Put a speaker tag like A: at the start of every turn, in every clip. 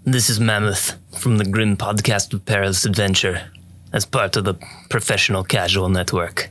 A: This is Mammoth from the Grim Podcast of Perilous Adventure, as part of the Professional Casual Network.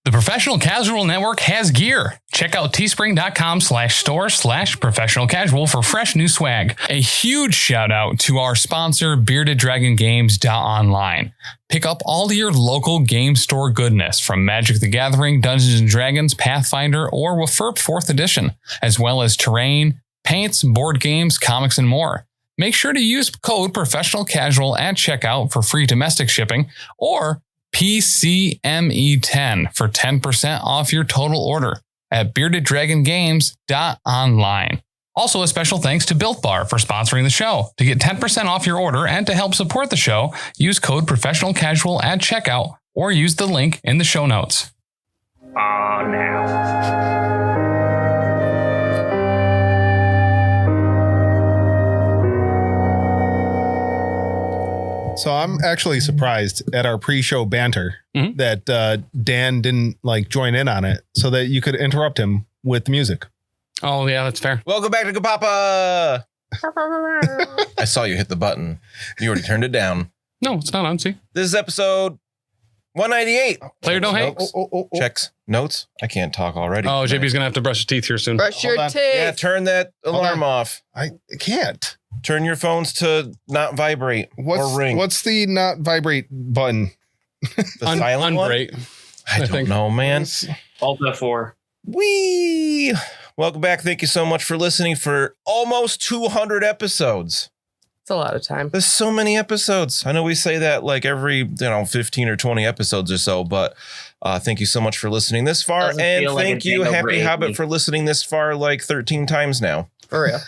B: The Professional Casual Network has gear. Check out teespring.com/store/professionalcasual for fresh new swag. A huge shout out to our sponsor, beardeddragongames.online. Pick up all your local game store goodness from Magic the Gathering, Dungeons & Dragons, Pathfinder, or WFRP 4th Edition, as well as terrain, paints, board games, comics, and more. Make sure to use code Professional Casual at checkout for free domestic shipping, or PCME10 for 10% off your total order at beardeddragongames.online. Also, a special thanks to Built Bar for sponsoring the show. To get 10% off your order and to help support the show, use code Professional Casual at checkout or use the link in the show notes.
C: So I'm actually surprised at our pre-show banter that Dan didn't join in on it so that you could interrupt him with music.
B: Oh, yeah, that's fair.
D: Welcome back to Kapapa. I saw you hit the button. You already turned it down.
B: No, it's not on. See,
D: this is episode 198.
B: Player don't hate.
D: Checks. Notes. I can't talk already.
B: Oh, JB's going to have to brush his teeth here soon.
E: Brush your teeth.
D: Yeah, turn that alarm off.
C: I can't.
D: Turn your phones to not vibrate or ring.
C: What's the not vibrate button?
D: The silent
B: unbrate.
D: One? I don't know, man.
F: Alt F4.
D: Wee! Welcome back. Thank you so much for listening for almost 200 episodes.
E: It's a lot of time.
D: There's so many episodes. I know we say that every 15 or 20 episodes or so, but thank you so much for listening this far. And thank you, Happy Hobbit, for listening this far 13 times now.
E: For real.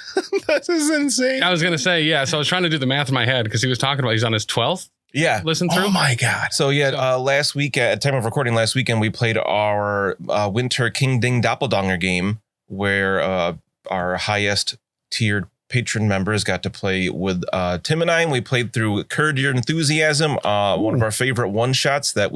C: This is insane.
B: I was going to say, yeah. So I was trying to do the math in my head because he was talking about he's on his 12th.
D: Yeah.
B: Listen through.
C: Oh my God.
D: So last week at time of recording last weekend, we played our Winter King Ding Doppeldonger game where our highest tiered patron members got to play with Tim and I, and we played through Curd Your Enthusiasm, one of our favorite one shots that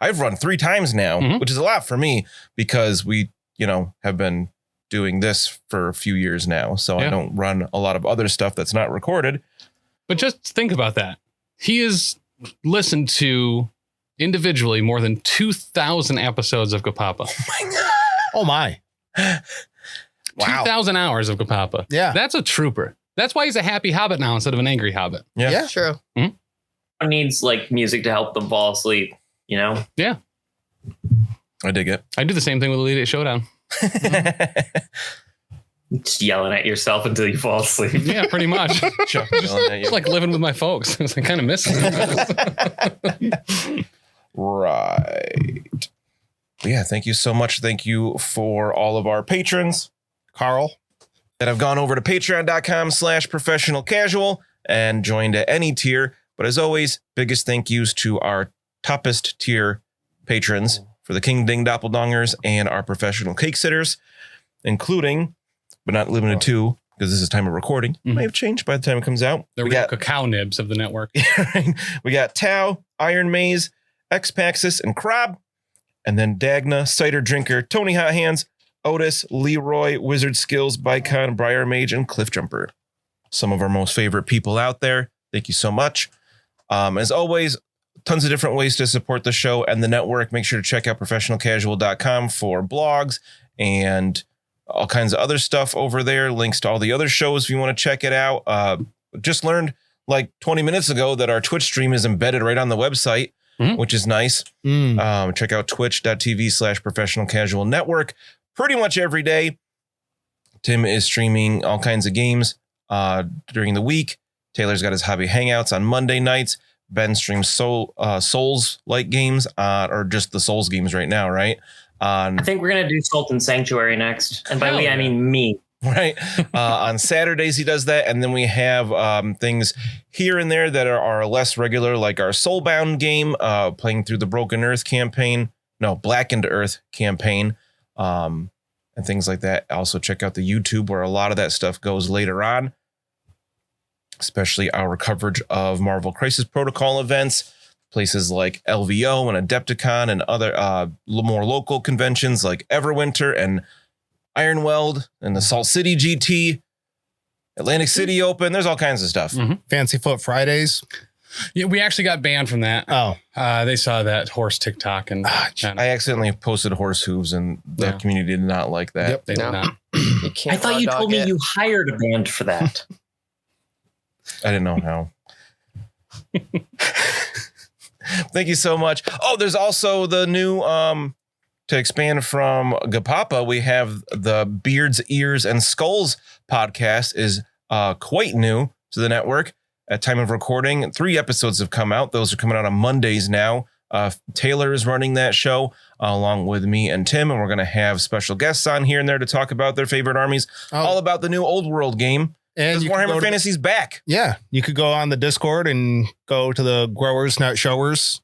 D: I've run 3 times now, which is a lot for me because we, have been doing this for a few years now. So I don't run a lot of other stuff that's not recorded.
B: But just think about that. He has listened to individually more than 2,000 episodes of Kapapa.
D: Oh my God.
C: Oh my.
D: Wow.
B: 2,000 hours of Kapapa.
C: Yeah.
B: That's a trooper. That's why he's a happy hobbit now instead of an angry hobbit.
D: Yeah.
E: True.
F: Needs music to help them fall asleep,
B: Yeah.
D: I dig it.
B: I do the same thing with Elite Eight Showdown.
F: Just yelling at yourself until you fall asleep.
B: Yeah, pretty much. It's like living with my folks. I kind of miss it.
D: Right. Yeah, thank you so much. Thank you for all of our patrons,
C: Carl,
D: that have gone over to patreon.com/professional casual and joined at any tier. But as always, biggest thank yous to our toppest tier patrons for the King Ding Doppeldongers and our professional cake sitters, including, but not limited to, because this is time of recording, may have changed by the time it comes out.
B: The real cacao nibs of the network.
D: We got Tau, Iron Maze, Xpaxis, and Crab. And then Dagna, Cider Drinker, Tony Hot Hands, Otis, Leroy, Wizard Skills, Bicon, Briar Mage, and Cliff Jumper. Some of our most favorite people out there. Thank you so much. As always, tons of different ways to support the show and the network. Make sure to check out professionalcasual.com for blogs and all kinds of other stuff over there. Links to all the other shows if you want to check it out. Just learned 20 minutes ago that our Twitch stream is embedded right on the website, which is nice. Check out twitch.tv/professional casual network. Pretty much every day, Tim is streaming all kinds of games during the week. Taylor's got his hobby hangouts on Monday nights. Ben streams Souls-like games, or just the Souls games right now, right?
F: I think we're going to do Sultan Sanctuary next. And by we, I mean me.
D: Right. On Saturdays, he does that. And then we have things here and there that are less regular, like our Soulbound game, playing through the Blackened Earth campaign, and things like that. Also, check out the YouTube where a lot of that stuff goes later on, especially our coverage of Marvel Crisis Protocol events, places like LVO and Adepticon and other more local conventions like Everwinter and Ironweld and the Salt City GT. Atlantic City Open. There's all kinds of stuff.
C: Fancy Foot Fridays.
B: Yeah, we actually got banned from that.
C: Oh,
B: They saw that horse TikTok and
D: I accidentally posted horse hooves, and the community did not like that.
C: Yep.
B: they did not.
E: You can't
F: I thought you told me you hired a band for that.
D: I didn't know how. Thank you so much. Oh, there's also the new to expand from Gapapa, we have the Beards, Ears, and Skulls podcast is quite new to the network. At time of recording, 3 episodes have come out. Those are coming out on Mondays now. Taylor is running that show along with me and Tim, and we're going to have special guests on here and there to talk about their favorite armies, all about the new Old World game. And Warhammer Fantasy's back.
C: Yeah, you could go on the Discord and go to the Growers Not Showers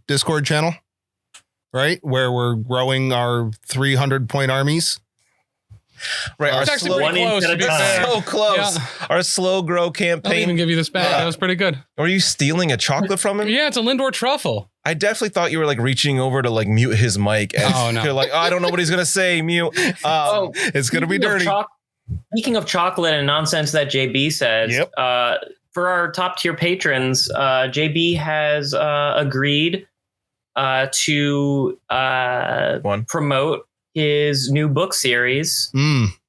C: Discord channel, right? Where we're growing our 300-point armies.
D: Right, our
B: It's
D: slow,
B: actually pretty close. To be fair.
D: so close.
B: Yeah.
D: Our slow grow campaign.
B: I'll even give you this back. That was pretty good.
D: Are you stealing a chocolate from him?
B: Yeah, it's a Lindor truffle.
D: I definitely thought you were like reaching over to like mute his mic. And
B: no.
D: You're like, I don't know what he's gonna say. Mute.
C: It's gonna be dirty.
F: Speaking of chocolate and nonsense that JB says,
C: Yep.
F: For our top tier patrons, JB has agreed to promote his new book series,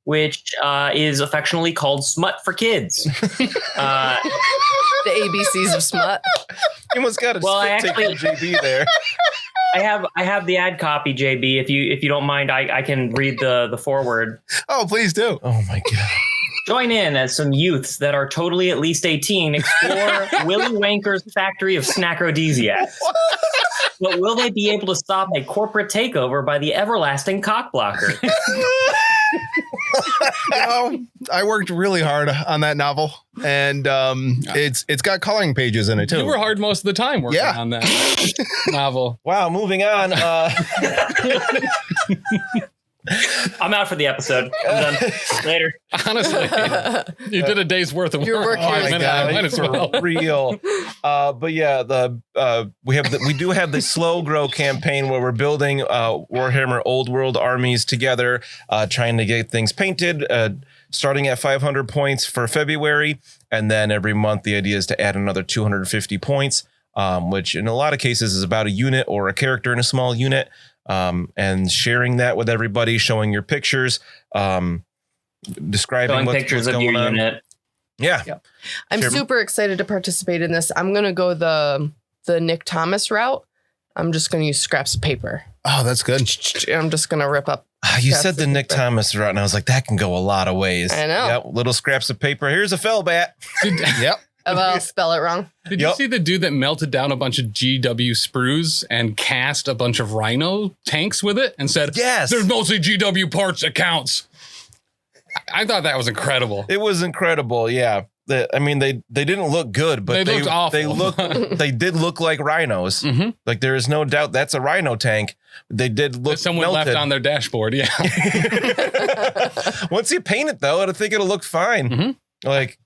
F: which is affectionately called Smut for Kids.
E: The ABCs of smut.
D: You almost got a take from JB there.
F: I have the ad copy, JB. If you don't mind, I can read the foreword.
C: Oh, please do.
D: Oh my god.
F: Join in as some youths that are totally at least 18 explore Willy Wanker's factory of snackrodesiacs. But will they be able to stop a corporate takeover by the everlasting cockblocker?
C: I worked really hard on that novel, and it's got coloring pages in it too.
B: You were hard most of the time working on that novel.
D: Wow, moving on.
F: I'm out for the episode. I'm done. Later.
B: Honestly, you did a day's worth of work.
D: Might as well. Real. But yeah, we do have the slow grow campaign where we're building Warhammer Old World armies together, trying to get things painted, starting at 500 points for February, and then every month the idea is to add another 250 points, which in a lot of cases is about a unit or a character in a small unit. And sharing that with everybody, showing your pictures, describing
F: pictures of your unit.
D: Yeah.
E: I'm super excited to participate in this. I'm going to go the Nick Thomas route. I'm just going to use scraps of paper.
C: Oh, that's good.
E: I'm just going to rip up.
D: You said the Nick Thomas route, and I was like, that can go a lot of ways.
E: I know.
D: Yep, little scraps of paper. Here's a fellbat.
C: Yep.
E: I'll spell it wrong.
B: Did you see the dude that melted down a bunch of GW sprues and cast a bunch of Rhino tanks with it and said,
D: yes,
B: there's mostly GW parts that counts? I thought that was incredible.
D: It was incredible. Yeah. They didn't look good, but
B: they looked awful.
D: They did look like rhinos.
B: Mm-hmm.
D: Like there is no doubt that's a rhino tank. They did look
B: someone
D: melted.
B: left on their dashboard. Yeah.
D: Once you paint it though, I think it'll look fine.
B: Mm-hmm.
D: Like,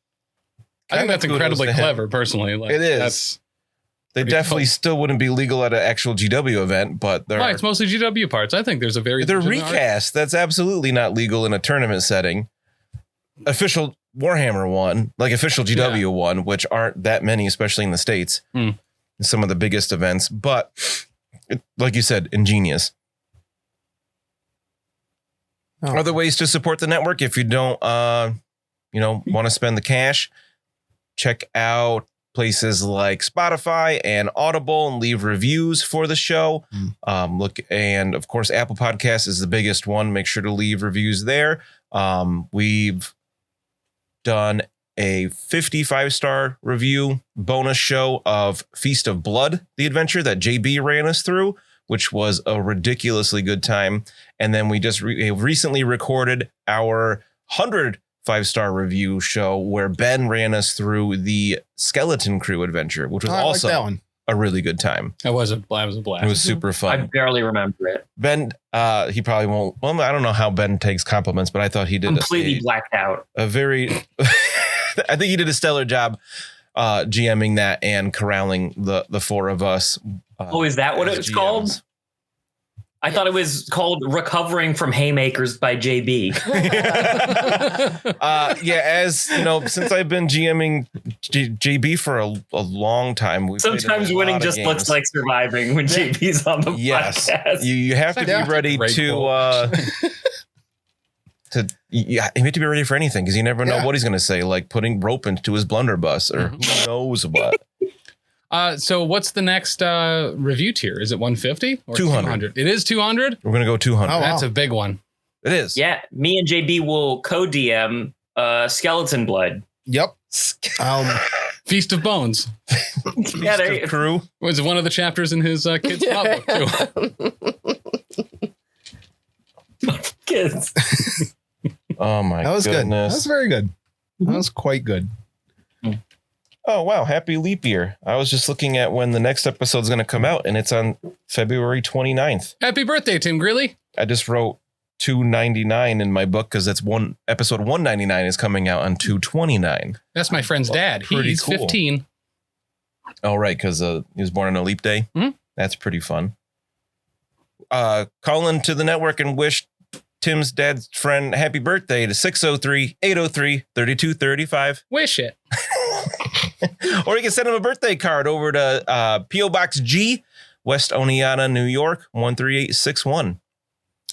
B: I think that's incredibly clever, personally. Like,
D: it is. They definitely still wouldn't be legal at an actual GW event, but
B: it's mostly GW parts. I think there's a they're
D: recast. That's absolutely not legal in a tournament setting. Official Warhammer one, like official GW one, which aren't that many, especially in the States. Some of the biggest events, but like you said, ingenious. Other ways to support the network if you don't want to spend the cash. Check out places like Spotify and Audible and leave reviews for the show. And of course, Apple Podcasts is the biggest one. Make sure to leave reviews there. We've done a 55-star review bonus show of Feast of Blood, the adventure that JB ran us through, which was a ridiculously good time. And then we just recently recorded our 100 5-star review show where Ben ran us through the Skeleton Crew adventure, which was also a really good time.
B: It was a blast. It
D: was super fun.
F: I barely remember it.
D: Ben, he probably won't. Well, I don't know how Ben takes compliments, but I thought he did
F: completely blacked out.
D: I think he did a stellar job GMing that and corralling the 4 of us.
F: Is that what it's called? I thought it was called Recovering from Haymakers by JB.
D: As you know, since I've been GMing JB for a long time, we've
F: sometimes winning just looks like surviving when JB's on the podcast.
D: You have to be ready you have to be ready for anything because you never know what he's going to say, like putting rope into his blunderbuss or who knows what.
B: So what's the next review tier? Is it 150 or
D: 200?
B: It is 200.
D: We're going to go 200.
C: Oh, wow.
B: That's a big one.
D: It is.
F: Yeah, me and JB will co-DM Skeleton Blood.
C: Yep.
B: Feast of Bones.
F: Yeah, there
D: crew.
B: Was one of the chapters in his kids' notebook too.
F: Kids.
D: Oh my
C: That was
D: goodness.
C: good. That was very good. That was quite good.
D: Oh wow, happy leap year. I was just looking at when the next episode is going to come out and it's on February 29th.
B: Happy birthday, Tim Greeley.
D: I just wrote 299 in my book because that's episode 199 is coming out on 229.
B: That's my friend's dad.
D: Pretty
B: He's
D: cool.
B: 15.
D: Oh, right, because he was born on a leap day.
B: Mhm.
D: That's pretty fun. Call into the network and wish Tim's dad's friend happy birthday to 603-803-3235.
B: Wish it.
D: Or you can send him a birthday card over to P.O. Box G, West Oneonta, New York, 13861.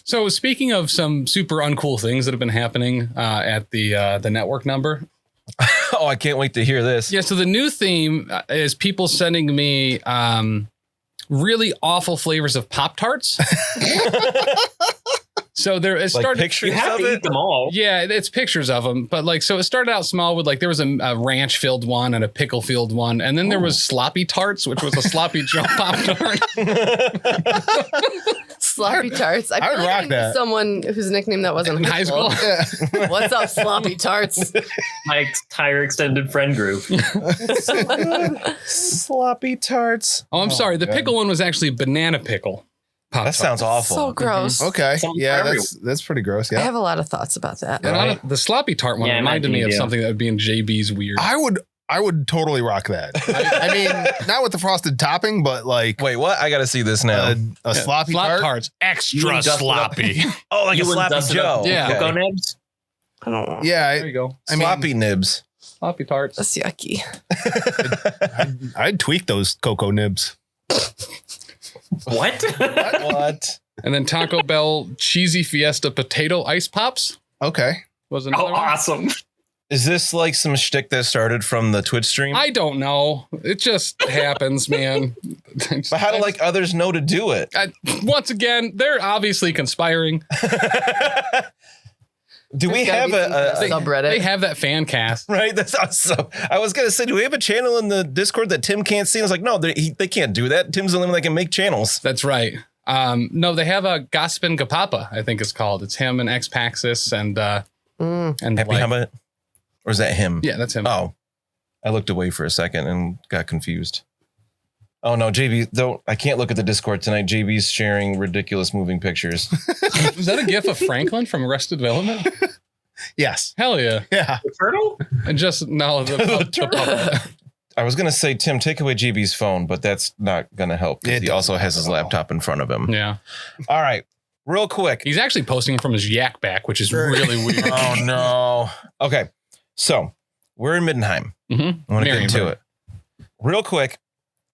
B: So speaking of some super uncool things that have been happening at the network number.
D: Oh, I can't wait to hear this.
B: Yeah, so the new theme is people sending me really awful flavors of Pop-Tarts. So it started.
D: Pictures
F: You have
D: of
F: to
D: it?
F: eat them all.
B: Yeah, it's pictures of them. But so it started out small with there was a ranch filled one and a pickle filled one. And then there was sloppy tarts, which was a sloppy Joe Pop-Tart.
E: Sloppy tarts.
C: I would
E: feel like
C: rock
E: knew
C: that.
E: someone whose nickname that wasn't
B: In high school.
C: Yeah.
E: What's up, sloppy tarts?
F: My entire extended friend group.
D: Sloppy tarts.
B: Oh, I'm sorry. The
C: God.
B: pickle one was actually banana pickle.
D: That sounds awful.
E: So gross.
C: Okay.
F: Something
C: Yeah,
F: for
C: that's pretty gross.
E: I
C: Yeah.
E: have a lot of thoughts about that.
B: And the sloppy tart one
F: Yeah,
B: reminded me
F: imagine
B: of
F: you do.
B: something that would be in JB's weird.
C: I would totally rock that. I mean, not with the frosted topping, but like
D: Wait, what? I got to see this now.
C: a sloppy
B: Slop
C: tart.
B: tarts,
F: You
B: extra
F: would dust it up.
B: sloppy.
D: Oh, like
F: You
D: a
F: wouldn't
D: sloppy
F: dust it up.
D: Joe.
B: Yeah.
D: Okay.
F: Cocoa nibs?
E: I don't know.
C: Yeah,
B: There you go.
C: I mean-
D: Sloppy nibs.
B: Sloppy tarts.
E: That's yucky.
C: I'd tweak those cocoa nibs.
F: What?
D: What?
B: And then Taco Bell cheesy fiesta potato ice pops
C: Okay.
B: was another
F: Oh,
B: one.
F: awesome.
D: Is this like some shtick that started from the Twitch stream?
B: I don't know. It just happens, man.
D: But how do others know to do it?
B: Once again, they're obviously conspiring.
D: Do we have a
E: subreddit?
B: They have that fan cast.
D: right? That's awesome. I was gonna say, do we have a channel in the Discord that Tim can't see? I was like, no, they can't do that. Tim's the only one that can make channels.
B: That's right. No, they have a Gospin Gapapa, I think it's called. It's him and X-Paxis and
D: Happy Habit, or is that him?
B: Yeah, that's him.
D: Oh, I looked away for a second and got confused. Oh no, JB, I can't look at the Discord tonight. JB's sharing ridiculous moving pictures.
B: Is that a gif of Franklin from Arrested Development?
C: Yes.
B: Hell yeah.
C: Yeah.
F: The turtle?
B: And just no, the puppet.
D: I was gonna say, Tim, take away JB's phone, but that's not gonna help. 'Cause
C: It
D: he also
C: doesn't
D: has his
C: help at all.
D: laptop in front of him.
B: Yeah.
D: All right, real quick.
B: He's actually posting from his yak back, which is really weird.
D: Oh no. Okay, so we're in Middenheim.
B: Mm-hmm.
D: I want to get into it real quick.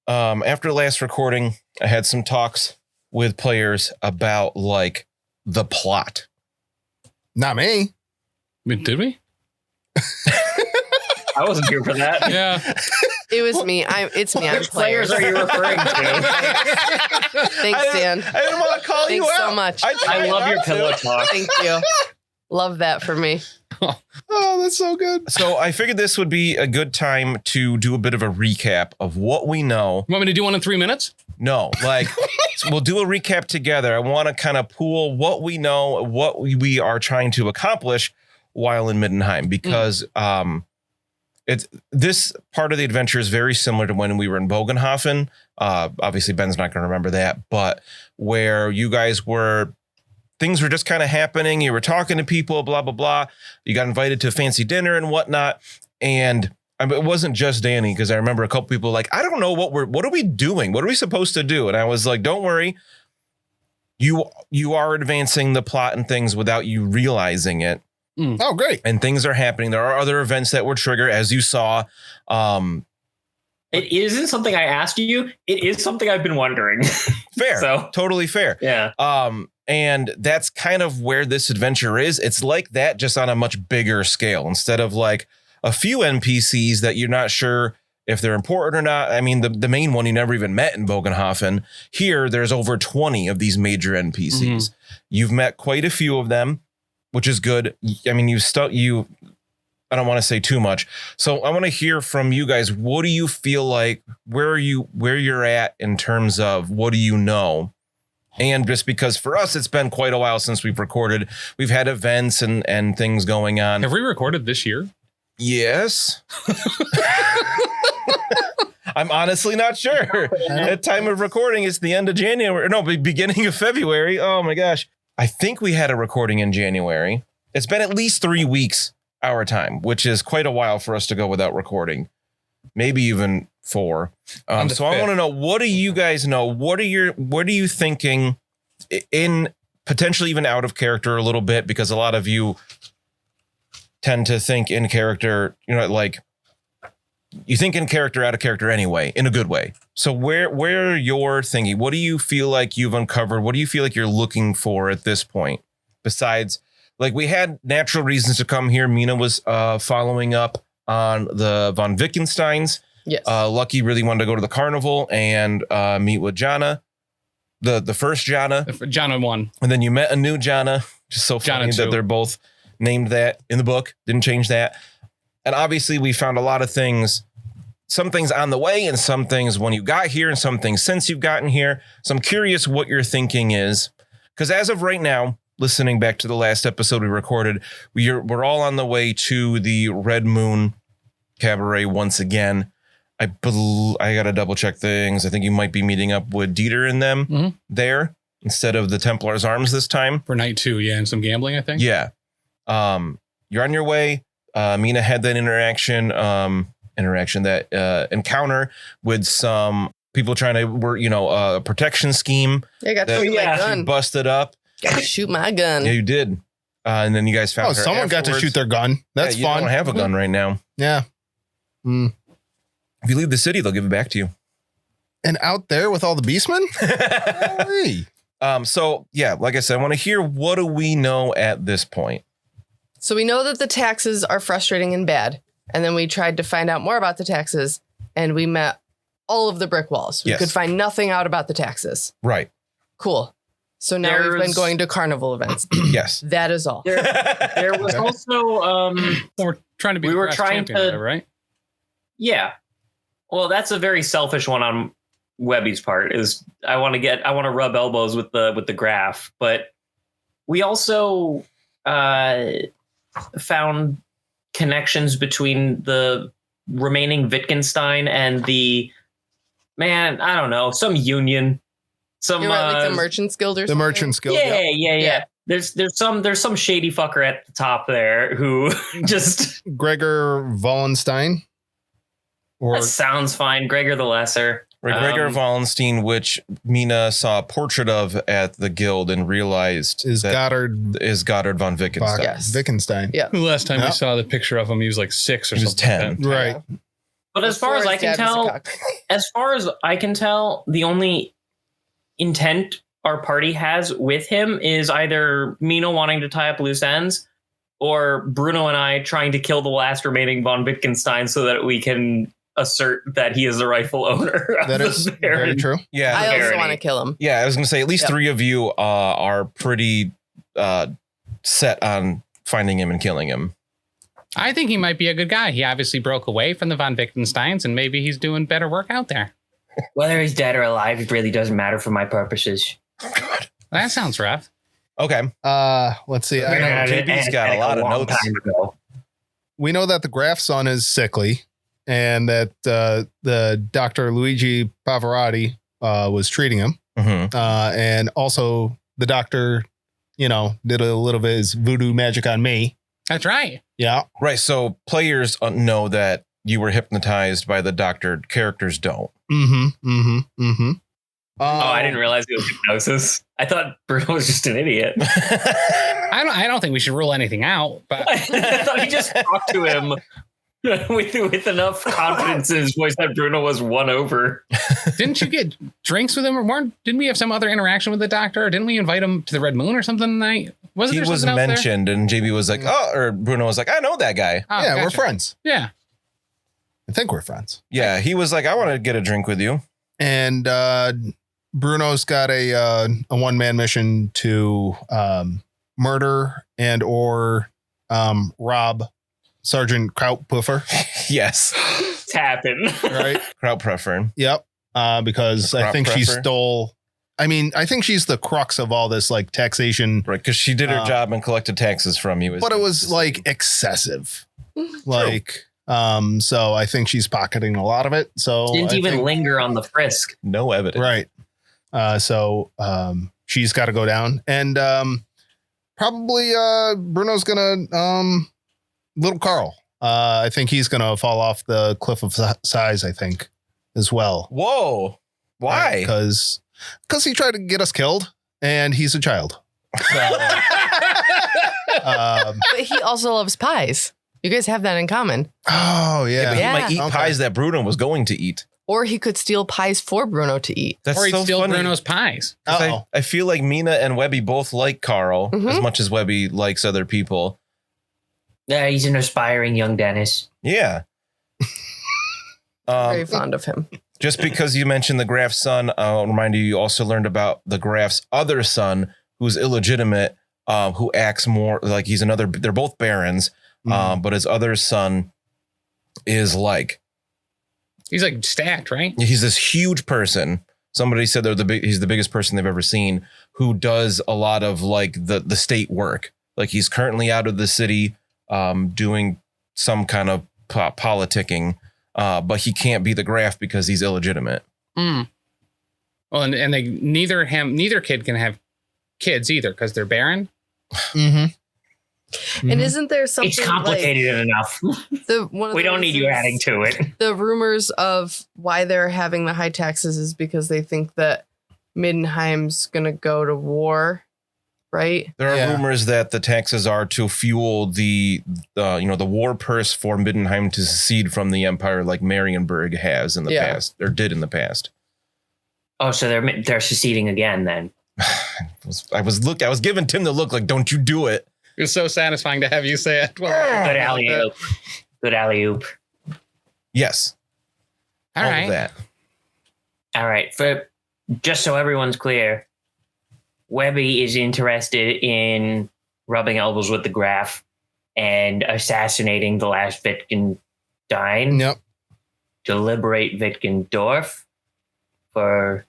D: After last recording, I had some talks with players about the plot.
C: Not me.
B: Did we?
F: I wasn't here for that.
B: Yeah.
E: It was me. It's me. I'm
F: Which players
E: players.
F: are you referring to?
E: Thanks, Dan.
D: I didn't want to call you
E: Thanks
D: out
E: so much.
F: I love your pillow talk.
E: Thank you. Love that for me.
C: Oh, that's so good.
D: So I figured this would be a good time to do a bit of a recap of what we know.
B: You want me to do one in 3 minutes?
D: No, so we'll do a recap together. I want to kind of pool what we know, what we are trying to accomplish while in Middenheim, because it's this part of the adventure is very similar to when we were in Bogenhofen. Obviously, Ben's not going to remember that, but where you guys were. Things were just kind of happening. You were talking to people, blah, blah, blah. You got invited to a fancy dinner and whatnot. And it wasn't just Danny, because I remember a couple people like, I don't know what are we doing? What are we supposed to do? And I was like, don't worry. you are advancing the plot and things without you realizing it.
C: Oh, great.
D: And things are happening. There are other events that would trigger, as you saw.
F: It isn't something I asked you. It is something I've been wondering.
D: Fair.
F: So
D: totally fair.
F: yeah.
D: And that's kind of where this adventure is. It's like that, just on a much bigger scale. Instead of like a few NPCs that you're not sure if they're important or not. I mean, the main one you never even met in Bogenhofen. Here, there's over 20 of these major NPCs. You've met quite a few of them, which is good. I mean, I don't want to say too much. So I want to hear from you guys. What do you feel like? Where you're at in terms of what do you know? And just because for us, it's been quite a while since we've recorded. We've had events and things going on.
B: Have we recorded this year?
D: Yes. I'm honestly not sure. At time of recording, it's the end of January. No, beginning of February. Oh my gosh. I think we had a recording in January. It's been at least 3 weeks our time, which is quite a while for us to go without recording. Maybe even 4. So I want to know, what do you guys know? What are you thinking in potentially even out of character a little bit? Because a lot of you tend to think in character, like you think in character, out of character anyway, in a good way. So where you're thinking, what do you feel like you've uncovered? What do you feel like you're looking for at this point? Besides, like, we had natural reasons to come here. Mina was following up on the von Wittgensteins.
E: Yes.
D: Lucky really wanted to go to the carnival and meet with Jana, the first Jana.
B: Jana 1.
D: And then you met a new Jana. Just so funny that they're both named that in the book. Didn't change that. And obviously we found a lot of things, some things on the way and some things when you got here and some things since you've gotten here. So I'm curious what your thinking is. Because as of right now, listening back to the last episode we recorded, we're all on the way to the Red Moon Cabaret once again. I got to double check things. I think you might be meeting up with Dieter and them there instead of the Templar's Arms this time.
B: For night 2, yeah, and some gambling, I think.
D: Yeah. You're on your way. Mina had that encounter with some people trying to work, a protection scheme.
E: I got to shoot my gun.
D: Busted up.
E: Got to shoot my gun.
D: Yeah, you did. And then you guys found her
C: someone
D: afterwards.
C: got to shoot their gun. That's
D: you
C: fun.
D: don't have a gun right now.
C: Yeah.
D: If you leave the city, they'll give it back to you.
C: And out there with all the beastmen? Hey.
D: So yeah, like I said, I want to hear, what do we know at this point?
E: So we know that the taxes are frustrating and bad. And then we tried to find out more about the taxes, and we met all of the brick walls. We could find nothing out about the taxes.
D: Right.
E: Cool. So now we've been going to carnival events.
D: Yes.
E: That is all.
F: There was also
B: we're trying to be champion, right?
F: Yeah. Well, that's a very selfish one on Webbie's part, is I want to rub elbows with the graph, but we also found connections between the remaining Wittgenstein and some union.
E: You're right, like the Merchants Guild or something?
C: The Merchants Guild.
F: Yeah. There's some shady fucker at the top there who just
C: Gregor Wallenstein.
F: That sounds fine. Gregor the Lesser.
D: Gregor Wallenstein, which Mina saw a portrait of at the guild and realized
C: is Goddard
D: von Wittgenstein.
E: Yes.
C: Wittgenstein.
E: Yeah.
B: The last time we saw the picture of him, he was like 6 or
D: he was
B: something.
D: 10.
C: Right.
F: But as far as I can tell, the only intent our party has with him is either Mina wanting to tie up loose ends, or Bruno and I trying to kill the last remaining von Wittgenstein so that we can assert that he is the rightful owner.
C: That is very true.
D: Yeah.
E: I also want to kill him.
D: Yeah, I was going to say at least 3 of you are pretty set on finding him and killing him.
B: I think he might be a good guy. He obviously broke away from the von Wittgensteins, and maybe he's doing better work out there.
F: Whether he's dead or alive, it really doesn't matter for my purposes.
D: Oh, God.
B: That sounds rough.
D: Okay.
C: Let's see.
D: JB's got a lot of notes.
C: We know that the Graf son is sickly, and that the Dr. Luigi Pavarotti was treating him. And also the doctor, did a little bit of his voodoo magic on me.
B: That's right.
C: Yeah.
D: Right. So players know that you were hypnotized by the doctor. Characters don't.
F: I didn't realize it was hypnosis. I thought Bruno was just an idiot.
B: I don't think we should rule anything out, but
F: I thought he just talked to him with enough confidence in his voice that Bruno was won over.
B: didn't you get drinks with him or didn't we have some other interaction with the doctor? Or didn't we invite him to the Red Moon or something tonight?
D: He was mentioned and JB was like, or Bruno was like, I know that guy.
B: Oh,
C: yeah,
B: gotcha.
C: we're friends.
B: Yeah.
C: I think we're friends.
D: Yeah, he was like, I want to get a drink with you.
C: And Bruno's got a one-man mission to murder and or rob Sergeant Krautpuffer.
D: Yes.
F: Tapping.
C: Right?
D: Krautpuffer.
C: Yep. Because I think she stole... I think she's the crux of all this, like, taxation.
D: Right, because she did her job and collected taxes from you.
C: But it was, like, excessive. Like... so I think she's pocketing a lot of it. So
F: didn't even linger on the frisk.
D: No evidence.
C: Right. So she's got to go down, and probably Bruno's gonna little Carl. I think he's gonna fall off the cliff of size. I think as well.
D: Whoa! Why?
C: Because he tried to get us killed, and he's a child. So,
E: But he also loves pies. You guys have that in common.
C: Oh, yeah.
D: But he might eat
C: Okay.
D: pies that Bruno was going to eat.
E: Or he could steal pies for Bruno to eat.
D: That's
B: Or he'd
D: so
B: steal
D: funny.
B: Bruno's pies.
D: 'Cause I feel like Mina and Webbie both like Carl as much as Webbie likes other people.
F: Yeah, he's an aspiring young dentist.
D: Yeah.
E: Very fond of him.
D: Just because you mentioned the Graf's son, I'll remind you also learned about the Graf's other son, who's illegitimate, who acts more like he's another. They're both barons, but his other son is like...
B: He's like stacked, right?
D: He's this huge person. Somebody said he's the biggest person they've ever seen, who does a lot of like the state work. Like he's currently out of the city doing some kind of politicking, but he can't be the Graf because he's illegitimate.
B: Mm. Well, and they neither kid can have kids either because they're barren.
E: And isn't there something
F: It's complicated enough. We don't need you adding to it.
E: The rumors of why they're having the high taxes is because they think that Middenheim's going to go to war, right?
D: There are rumors that the taxes are to fuel the war purse for Middenheim to secede from the empire, like Marienburg has in the past, or did in the past.
F: Oh, so they're seceding again then.
D: I was giving Tim the look like, don't you do it.
B: It was so satisfying to have you say it.
F: Good alley-oop. Good alley-oop.
D: Yes.
B: All right.
D: That.
F: All right. For just so everyone's clear, Webbie is interested in rubbing elbows with the Graf and assassinating the last Wittgenstein.
C: Yep.
F: To liberate Wittgendorf for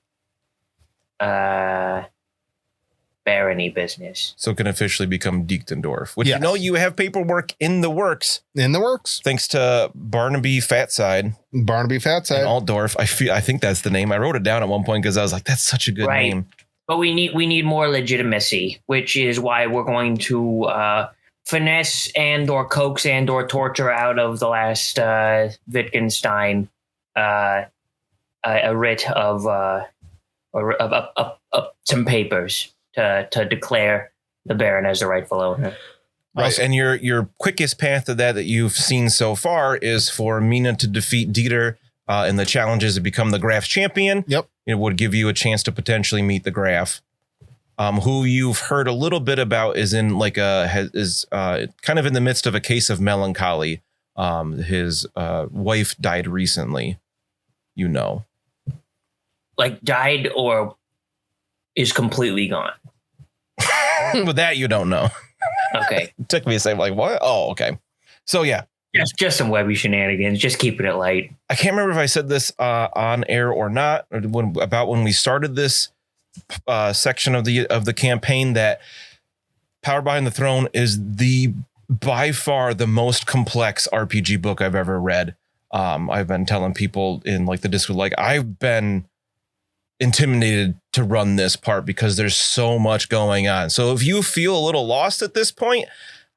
F: barony business.
D: So it can officially become Diechtendorf, which you have paperwork in the works.
C: In the works.
D: Thanks to Barnaby Fatside.
C: Barnaby Fatside.
D: And Altdorf. I think that's the name. I wrote it down at one point because I was like, that's such a good name.
F: But we need more legitimacy, which is why we're going to finesse and or coax and or torture out of the last Wittgenstein a writ of some papers to declare the Baron as the rightful owner.
D: Right. And your quickest path to that you've seen so far is for Mina to defeat Dieter in the challenges to become the Graf's champion.
C: Yep.
D: It would give you a chance to potentially meet the Graf, who you've heard a little bit about is in like kind of in the midst of a case of melancholy. His wife died recently,
F: Like died or is completely gone.
D: But that you don't know.
F: Okay.
D: It took me a second, like, what? Oh, okay. So, yeah.
F: Just some Webbie shenanigans. Just keeping it light.
D: I can't remember if I said this on air or not, or when we started this section of the campaign, that Power Behind the Throne is by far the most complex RPG book I've ever read. I've been telling people in like the Discord, like I've been intimidated to run this part because there's so much going on. So if you feel a little lost at this point,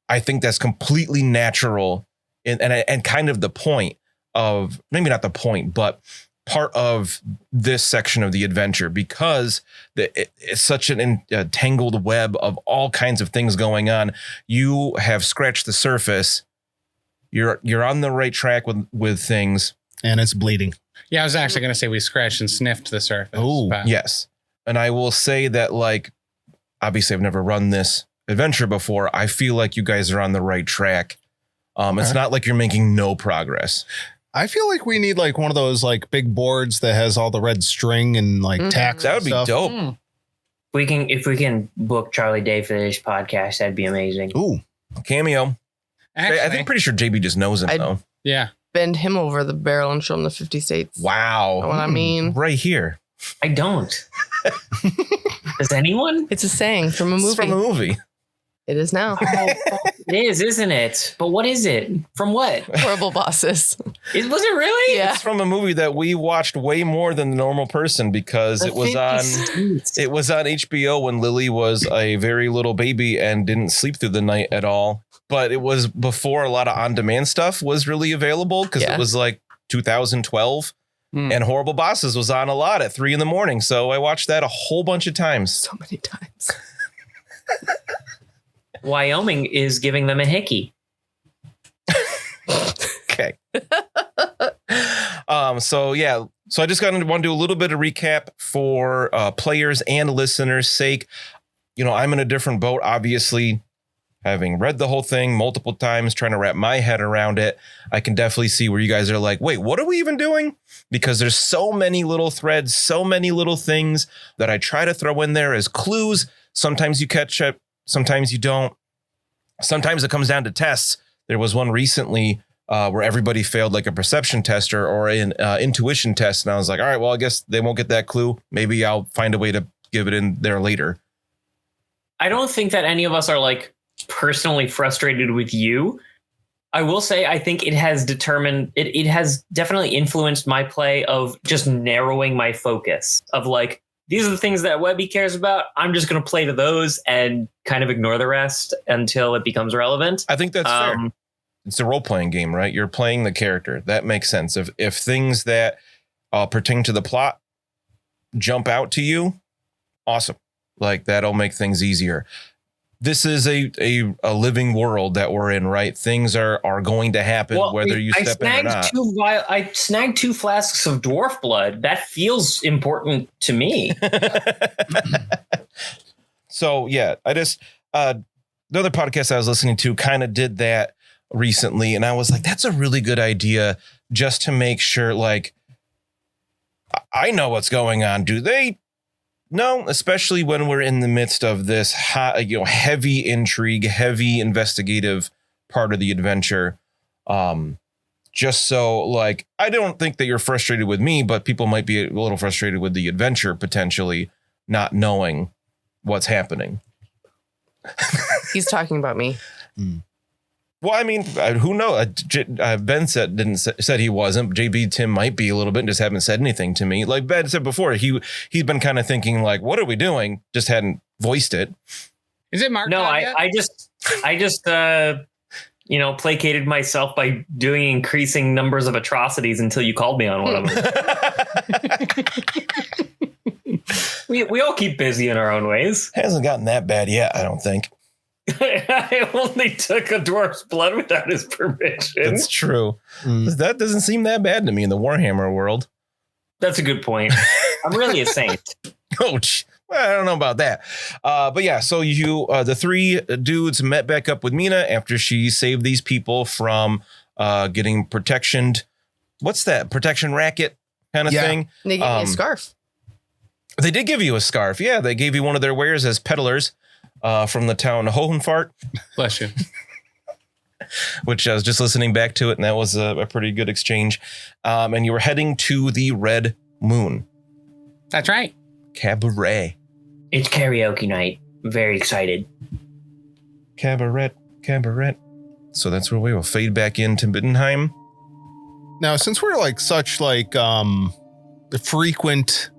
D: I think that's completely natural and kind of the point of, maybe not the point, but part of this section of the adventure because it's such an tangled web of all kinds of things going on. You have scratched the surface. You're on the right track with things.
C: And it's bleeding.
B: Yeah, I was actually going to say we scratched and sniffed the surface.
C: Oh,
D: yes. And I will say that, like, obviously I've never run this adventure before. I feel like you guys are on the right track. It's not like you're making no progress.
C: I feel like we need like one of those like big boards that has all the red string and like tacks.
D: That would be dope.
F: If we can book Charlie Day for this podcast, that'd be amazing.
C: Ooh,
D: Cameo.
B: Actually,
D: I think pretty sure JB just knows him though.
B: Yeah.
E: Bend him over the barrel and show him the 50 states.
D: Wow.
E: Know what I mean?
D: Right here.
F: I don't. Does anyone?
E: It's a saying from a movie.
D: It's from a movie.
E: It is now.
F: It is, isn't it? But what is it? From what?
E: Horrible Bosses.
F: Was it really?
E: Yeah.
D: It's from a movie that we watched way more than the normal person because it was on HBO when Lily was a very little baby and didn't sleep through the night at all. But it was before a lot of on-demand stuff was really available because it was like 2012 and Horrible Bosses was on a lot at 3 a.m. So I watched that a whole bunch of times.
E: So many times.
F: Wyoming is giving them a hickey.
D: Okay. So I just want to do a little bit of recap for players and listeners' sake. You know, I'm in a different boat, obviously. Having read the whole thing multiple times, trying to wrap my head around it, I can definitely see where you guys are like, wait, what are we even doing? Because there's so many little threads, so many little things that I try to throw in there as clues. Sometimes you catch it, sometimes you don't. Sometimes it comes down to tests. There was one recently where everybody failed like a perception test or an intuition test. And I was like, all right, well, I guess they won't get that clue. Maybe I'll find a way to give it in there later.
F: I don't think that any of us are like personally frustrated with you. I will say I think it has determined it has definitely influenced my play of just narrowing my focus of like, these are the things that Webbie cares about. I'm just going to play to those and kind of ignore the rest until it becomes relevant.
D: I think that's fair. It's a role-playing game, right? You're playing the character. That makes sense. If things that pertain to the plot jump out to you, awesome. Like that'll make things easier. This is a living world that we're in, right? Things are going to happen whether you step in or not.
F: I snagged 2 flasks of dwarf blood. That feels important to me.
D: So yeah, I just another podcast I was listening to kind of did that recently, and I was like, that's a really good idea, just to make sure, like, I know what's going on. Do they? No, especially when we're in the midst of this heavy intrigue, heavy investigative part of the adventure. Just so, like, I don't think that you're frustrated with me, but people might be a little frustrated with the adventure, potentially not knowing what's happening.
E: He's talking about me.
D: Well, I mean, who knows? Ben said he wasn't. JB Tim might be a little bit and just haven't said anything to me. Like Ben said before, he's been kind of thinking like, what are we doing? Just hadn't voiced it.
B: Is it Mark?
F: No, I just placated myself by doing increasing numbers of atrocities until you called me on one of them. we all keep busy in our own ways.
D: Hasn't gotten that bad yet, I don't think.
F: I only took a dwarf's blood without his permission.
D: That's true. That doesn't seem that bad to me in the Warhammer world.
F: That's a good point. I'm really a saint.
D: Coach. Well, I don't know about that. But yeah, so you, the 3 dudes met back up with Mina after she saved these people from getting protection. What's that? Protection racket kind of thing.
E: They gave me a scarf.
D: They did give you a scarf. Yeah, they gave you one of their wares as peddlers. From the town Hohenfart.
B: Bless you.
D: Which I was just listening back to it, and that was a pretty good exchange. And you were heading to the Red Moon.
B: That's right.
D: Cabaret.
F: It's karaoke night. I'm very excited.
D: Cabaret. So that's where we will fade back into Bittenheim.
C: Now, since we're like such like frequent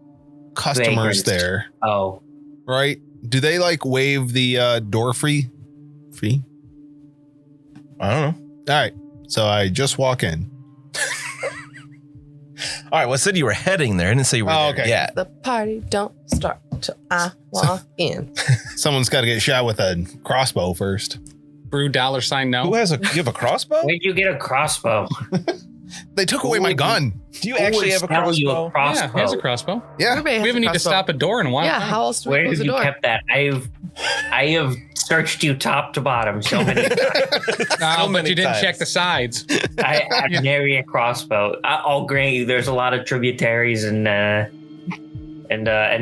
C: customers there.
F: Oh.
C: Right? Do they like waive the door fee?
D: I don't know.
C: All right. So I just walk in.
D: All right, well, I said you were heading there. I didn't say you were there
C: okay.
D: yet.
E: The party don't start till I walk in.
C: Someone's got to get shot with a crossbow first.
B: Brew $sign no.
D: Who has you have a crossbow?
F: Where'd you get a crossbow?
C: They took away my gun.
D: Do you actually have a
F: Sell you
D: crossbow?
F: a crossbow?
B: Yeah, he has a crossbow.
C: Yeah.
E: Everybody has
B: We
E: a
B: even need to
E: crossbow.
B: stop a door in one.
E: Yeah, how else do we
F: Where
E: close
F: have
E: the
F: you
E: door?
F: kept that? I have searched you top to bottom so many times.
B: But
D: many
B: you didn't
D: times.
B: check the sides.
F: I nary a crossbow. I'll grant you, there's a lot of tributaries and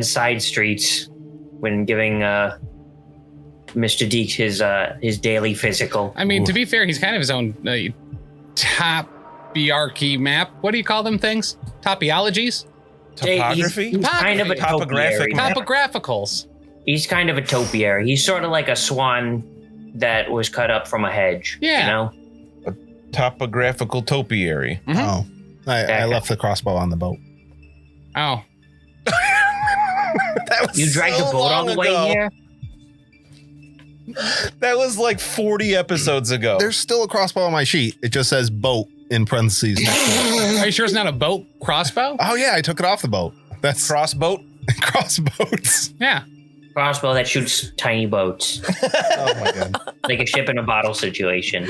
F: side streets when giving Mr. Deeks his daily physical.
B: I mean, to be fair, he's kind of his own topiarchy map. What do you call them things? Topiologies?
D: Topography?
F: He's kind of a
D: Topographic
F: topiary.
B: Topographicals.
F: He's kind of a topiary. He's sort of like a swan that was cut up from a hedge.
B: Yeah.
F: You know?
D: Topographical topiary.
B: Mhm.
C: Oh, I left the crossbow on the boat.
B: Oh.
D: That was
F: You dragged
D: so
F: the boat all
D: long
F: the way
D: ago.
F: here?
D: That was like 40 episodes ago.
C: There's still a crossbow on my sheet. It just says boat in parentheses next to it.
B: Are you sure it's not a boat crossbow?
C: Oh yeah, I took it off the boat. That's
D: crossboat.
C: crossboats.
B: Yeah.
F: Crossbow that shoots tiny boats.
C: Oh my god.
F: Like a ship in a bottle situation.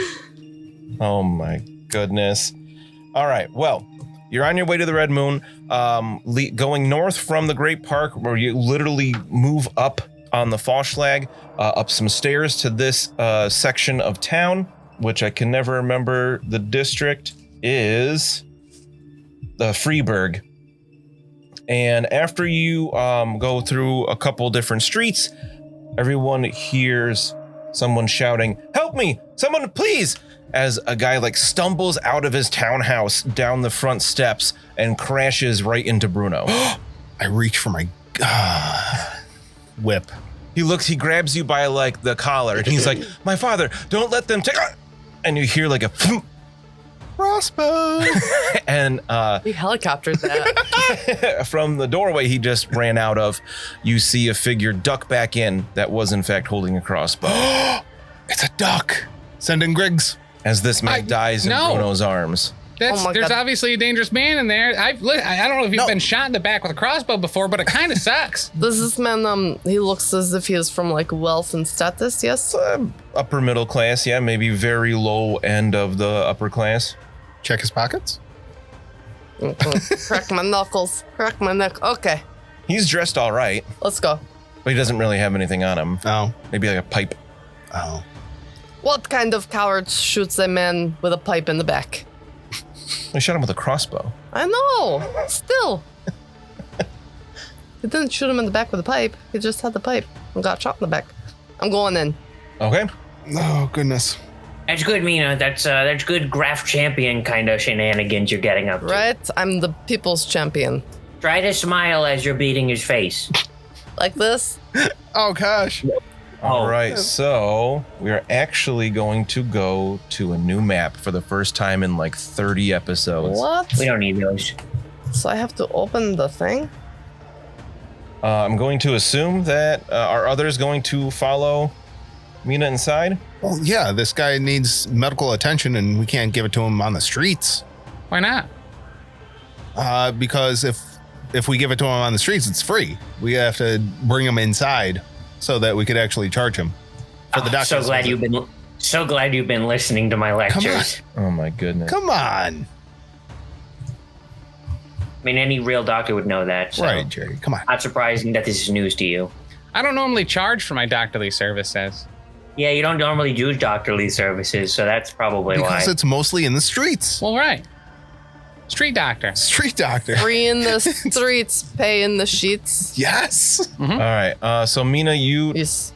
D: Oh my goodness. All right. Well, you're on your way to the Red Moon, going north from the Great Park, where you literally move up on the Fallschlag, up some stairs to this section of town, which I can never remember. The district is the Freeburg. And after you go through a couple different streets, everyone hears someone shouting, "Help me! Someone, please!" As a guy like stumbles out of his townhouse down the front steps and crashes right into Bruno.
C: I reach for my whip.
D: He grabs you by like the collar and he's like, "My father, don't let them take." And you hear like a
C: Crossbow.
D: and
E: We helicoptered that.
D: from the doorway he just ran out of, you see a figure duck back in that was in fact holding a crossbow.
C: It's a duck. Send in Griggs.
D: As this man dies in
B: no.
D: Bruno's arms.
B: There's
E: God.
B: obviously a dangerous man in there. I don't know if you've been shot in the back with a crossbow before, but it kind of sucks.
E: Does this man, he looks as if he is from like wealth and status, yes?
D: Upper middle class, yeah, maybe very low end of the upper class.
C: Check his pockets.
E: Crack my knuckles. Crack my neck. Okay,
D: He's dressed all right,
E: let's go.
D: but he doesn't really have anything on him.
C: Oh.
D: Maybe like a pipe.
C: Oh.
E: What kind of coward shoots a man with a pipe in the back?
D: We shot him with a crossbow.
E: I know. Still. He didn't shoot him in the back with a pipe. He just had the pipe and got shot in the back. I'm going in.
D: Okay.
C: Oh goodness.
F: That's good, Mina. That's good graph champion kind of shenanigans you're getting up to.
E: Right? I'm the people's champion.
F: Try to smile as you're beating his face.
E: Like this?
C: Oh gosh.
D: All right, so we are actually going to go to a new map for the first time in like 30 episodes.
E: What?
F: We don't need those.
E: So I have to open the thing?
D: I'm going to assume that are others going to follow Mina inside?
C: Well, yeah, this guy needs medical attention and we can't give it to him on the streets.
B: Why not?
C: Because if we give it to him on the streets, it's free. We have to bring him inside so that we could actually charge him for the doctor.
F: So glad you've been listening to my lectures.
D: Oh my goodness.
C: Come on.
F: I mean, any real doctor would know that. So
C: Right, Jerry. Come on.
F: not surprising that this is news to you.
B: I don't normally charge for my doctorly services.
F: Yeah, you don't normally do doctorly services, so that's probably
C: Because
F: why.
C: it's mostly in the streets.
B: Well, right. Street doctor.
C: Street doctor.
E: Free in the streets, pay in the sheets.
C: Yes.
D: All right, so Mina, you
E: Yes.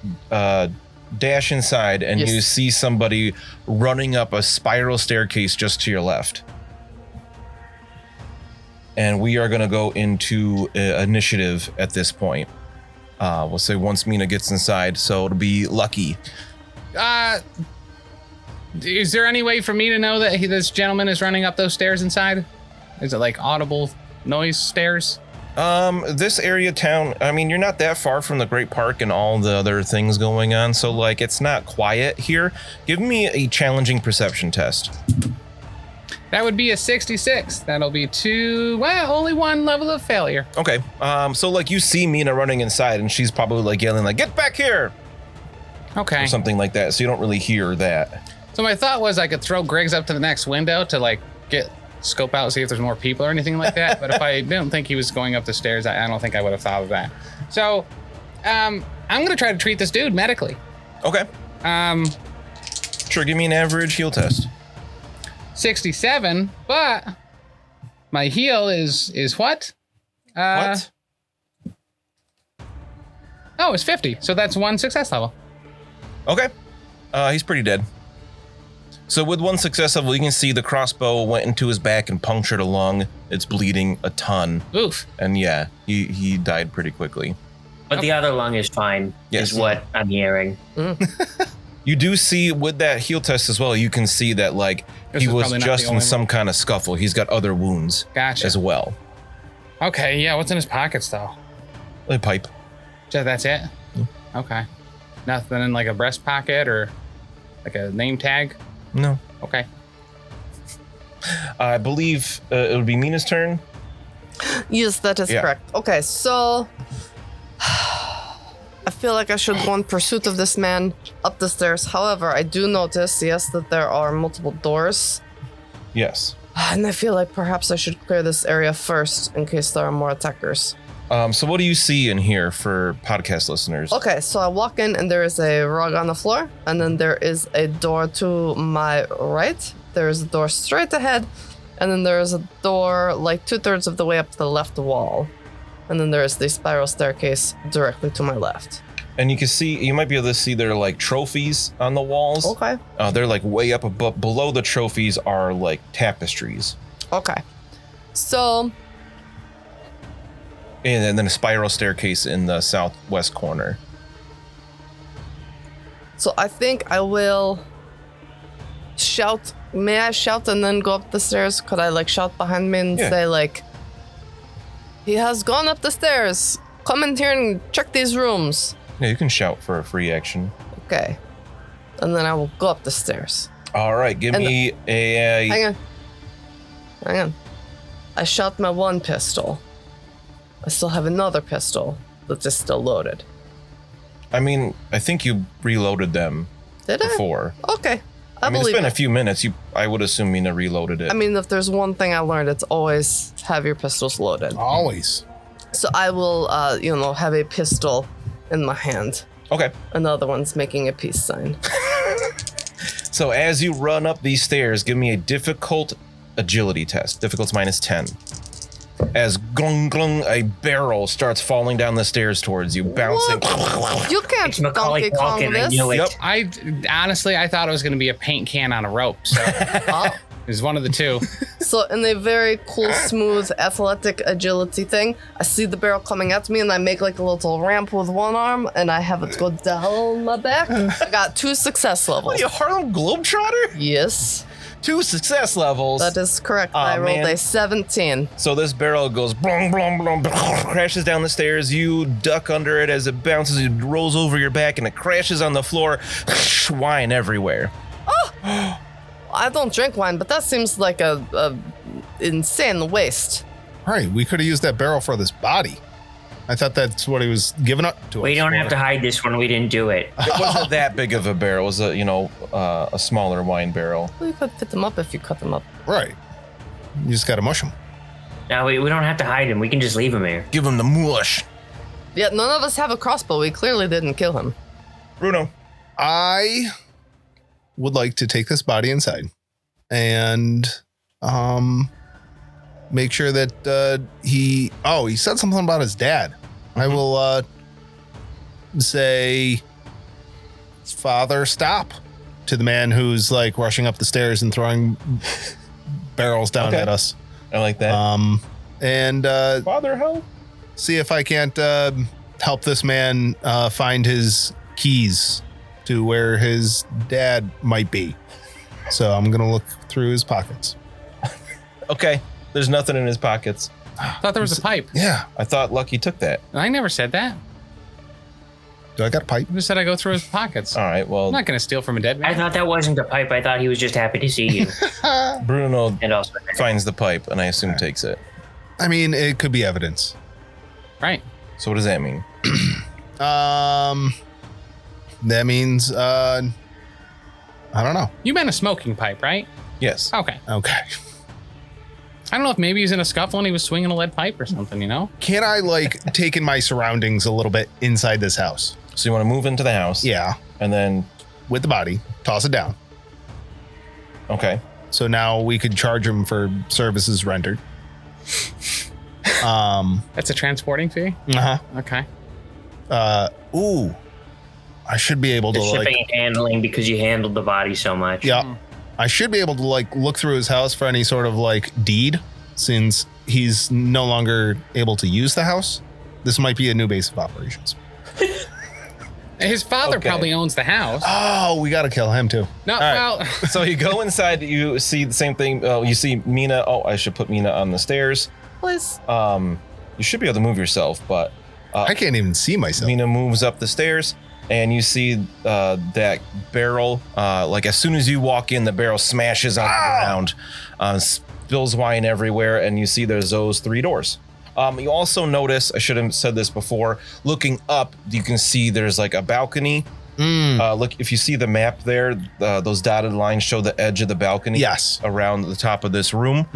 D: dash inside and
E: Yes.
D: you see somebody running up a spiral staircase just to your left. And we are going to go into initiative at this point. We'll say once Mina gets inside, so it'll be Lucky.
B: Is there any way for me to know that this gentleman is running up those stairs inside? Is it like audible noise stairs?
D: This area town, I mean, you're not that far from the Great Park and all the other things going on, so like it's not quiet here. Give me a challenging perception test.
B: That would be a 66. That'll be only one level of failure.
D: Okay. So like you see Mina running inside and she's probably like yelling like, get back here.
B: Okay.
D: Or something like that. So you don't really hear that.
B: So my thought was I could throw Griggs up to the next window to like scope out, see if there's more people or anything like that. But if I didn't think he was going up the stairs, I don't think I would have thought of that. So I'm going to try to treat this dude medically.
D: Okay. Sure, give me an average heal test.
B: 67, but my heal is what?
D: What?
B: Oh, it's 50. So that's one success level.
D: Okay. He's pretty dead. So with one success level, you can see the crossbow went into his back and punctured a lung. It's bleeding a ton.
B: Oof.
D: And yeah, he died pretty quickly.
F: But the other lung is fine,
D: Yes.
F: is what I'm hearing.
D: You do see with that heal test as well, you can see that like he was just in some kind of scuffle. He's got other wounds as well.
B: Okay, yeah, what's in his pockets though?
D: A pipe.
B: So that's it? Okay. Nothing in like a breast pocket or like a name tag?
D: No.
B: Okay.
D: I believe it would be Mina's turn.
E: Yes, that is correct. Okay, so I feel like I should go in pursuit of this man up the stairs. However, I do notice, yes, that there are multiple doors.
D: Yes.
E: And I feel like perhaps I should clear this area first in case there are more attackers.
D: So what do you see in here for podcast listeners?
E: Okay, so I walk in and there is a rug on the floor, and then there is a door to my right. There is a door straight ahead, and then there is a door like 2/3 of the way up the left wall. And then there is the spiral staircase directly to my left.
D: And you can see, you might be able to see there are like trophies on the walls.
E: Okay.
D: They're like way up above, below the trophies are like tapestries.
E: Okay. So.
D: And then a spiral staircase in the southwest corner.
E: So I think I will shout. May I shout and then go up the stairs? Could I like shout behind me and say like, he has gone up the stairs. Come in here and check these rooms.
D: Yeah, you can shout for a free action.
E: Okay. And then I will go up the stairs.
D: All right, give me a...
E: Hang on. I shot my one pistol. I still have another pistol that is still loaded.
D: I mean, I think you reloaded them before.
E: Okay. I
D: mean,
E: believe
D: it's been a few minutes. I would assume Mina reloaded it.
E: I mean, if there's one thing I learned, it's always have your pistols loaded.
C: Always.
E: So I will, have a pistol in my hand.
D: Okay.
E: Another one's making a peace sign.
D: So as you run up these stairs, give me a difficult agility test. Difficult's -10. As glung glung, a barrel starts falling down the stairs towards you, bouncing.
E: What? You can't Donkey Kong this.
D: Yep.
B: I honestly thought it was going to be a paint can on a rope. So it was one of the two.
E: So in a very cool, smooth, athletic agility thing, I see the barrel coming at me and I make like a little ramp with one arm and I have it go down my back. I got 2 success levels.
D: What are you, Harlem Globetrotter?
E: Yes.
D: 2 success levels.
E: That is correct. I rolled a 17.
D: So this barrel goes blong, blong, blong, crashes down the stairs. You duck under it as it bounces. It rolls over your back and it crashes on the floor. Wine everywhere.
E: Oh! I don't drink wine, but that seems like a insane waste.
C: Right, we could have used that barrel for this body. I thought that's what he was giving up to us.
F: We don't have to hide this one. We didn't do it.
D: It wasn't that big of a barrel. It was a smaller wine barrel.
E: Well, you could fit them up if you cut them up.
C: Right. You just got to mush them.
F: No, we don't have to hide him. We can just leave him here.
D: Give him the mush.
E: Yeah, none of us have a crossbow. We clearly didn't kill him.
D: Bruno.
C: I would like to take this body inside and make sure that he said something about his dad. Mm-hmm. I will say, "Father, stop," to the man who's like rushing up the stairs and throwing barrels down at us.
D: I like that.
C: And
D: Father, help.
C: See if I can't help this man find his keys to where his dad might be. So I'm gonna look through his pockets.
D: Okay. There's nothing in his pockets.
B: I thought there was a pipe.
C: Yeah.
D: I thought Lucky took that.
B: I never said that.
C: Do I got a pipe?
B: Who said I go through his pockets?
D: All right, well,
B: I'm not going to steal from a dead man.
F: I thought that wasn't a pipe. I thought he was just happy to see you.
D: Bruno
F: And also,
D: finds the pipe and I assume takes it.
C: I mean, it could be evidence.
B: Right.
D: So what does that mean?
C: That means, I don't know.
B: You meant a smoking pipe, right?
D: Yes.
B: Okay.
C: Okay.
B: I don't know if maybe he was in a scuffle and he was swinging a lead pipe or something, you know?
C: Can I take in my surroundings a little bit inside this house?
D: So you want to move into the house?
C: Yeah.
D: And then,
C: With the body, toss it down.
D: okay.
C: So now we could charge him for services rendered.
B: That's a transporting fee?
C: Uh-huh.
B: Okay.
C: Ooh. I should be able
F: the
C: to
F: shipping and handling because you handled the body so much.
C: Yeah. I should be able to look through his house for any sort of deed, since he's no longer able to use the house. This might be a new base of operations.
B: His father
D: Okay.
B: probably owns the house.
C: Oh, we got to kill him too.
B: No,
C: All right.
B: well,
D: So you go inside, you see the same thing. You see Mina. Oh, I should put Mina on the stairs.
E: Please.
D: You should be able to move yourself, but
C: I can't even see myself.
D: Mina moves up the stairs and you see that barrel. As soon as you walk in, the barrel smashes on the ground, spills wine everywhere, and you see there's those 3 doors. You also notice, I should have said this before, looking up, you can see there's a balcony. Look, if you see the map there, those dotted lines show the edge of the balcony.
C: Yes.
D: Around the top of this room.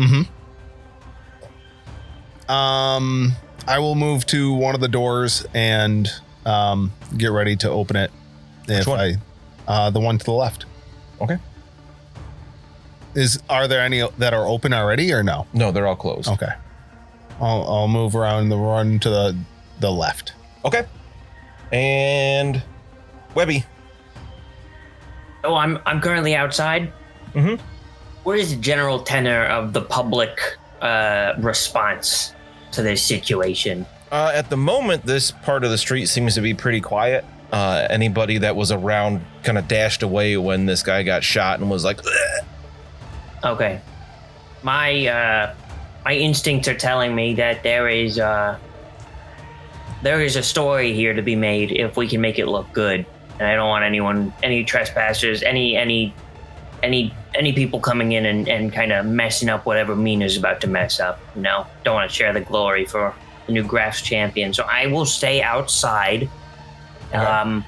C: I will move to one of the doors and get ready to open it.
D: Which one?
C: The one to the left.
D: Okay.
C: Are there any that are open already or no?
D: No, they're all closed.
C: Okay. I'll move around the run to the left.
D: Okay. And Webbie.
F: Oh, I'm currently outside.
D: Mm-hmm.
F: What is the general tenor of the public response to this situation?
D: At the moment, this part of the street seems to be pretty quiet. Anybody that was around kind of dashed away when this guy got shot and was like, "Ugh."
F: Okay. My instincts are telling me that there is a story here to be made if we can make it look good. And I don't want any trespassers, any people coming in and kind of messing up whatever Mina's about to mess up. Don't want to share the glory for the new Graphs champion. So I will stay outside.
D: Okay.
F: I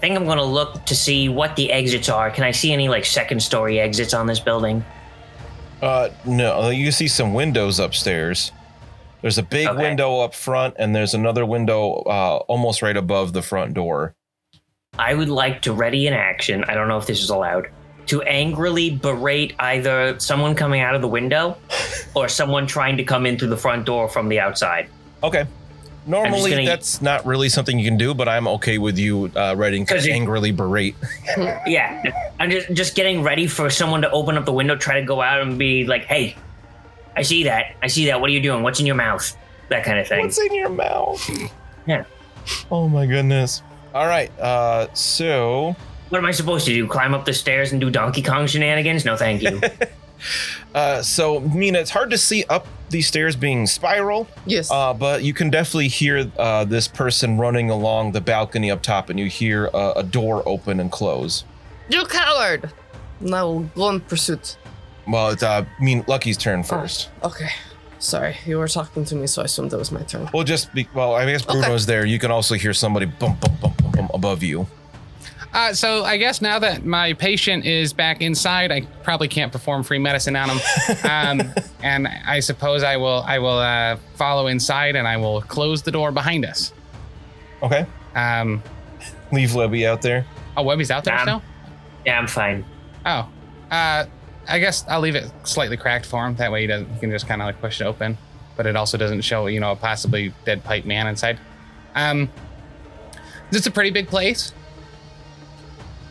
F: think I'm going to look to see what the exits are. Can I see any second story exits on this building?
D: No, you see some windows upstairs. There's a big window up front, and there's another window almost right above the front door.
F: I would like to ready in action. I don't know if this is allowed. To angrily berate either someone coming out of the window or someone trying to come in through the front door from the outside.
D: Okay. Normally, that's not really something you can do, but I'm okay with you writing to angrily berate.
F: Yeah, I'm just getting ready for someone to open up the window, try to go out and be like, "Hey, I see that. What are you doing? What's in your mouth?" That kind of thing.
D: What's in your mouth?
F: Yeah.
D: Oh my goodness. All right. So
F: what am I supposed to do? Climb up the stairs and do Donkey Kong shenanigans? No, thank you.
D: So Mina, it's hard to see up these stairs being spiral.
E: Yes.
D: But you can definitely hear this person running along the balcony up top, and you hear a door open and close.
E: You coward! Now go in pursuit.
D: Well, it's Lucky's turn first.
E: Oh, okay. Sorry, you were talking to me, so I assumed that was my turn.
D: Well, I guess Bruno's there. You can also hear somebody bump, bump, bump, bump, bump above you.
B: So I guess now that my patient is back inside, I probably can't perform free medicine on him. And I suppose I will follow inside and I will close the door behind us.
D: Okay. Leave Webbie out there.
B: Oh, Webbie's out there still?
F: Yeah, I'm fine.
B: Oh. I guess I'll leave it slightly cracked for him. That way he can just kind of push it open. But it also doesn't show, a possibly dead pipe man inside. It's a pretty big place.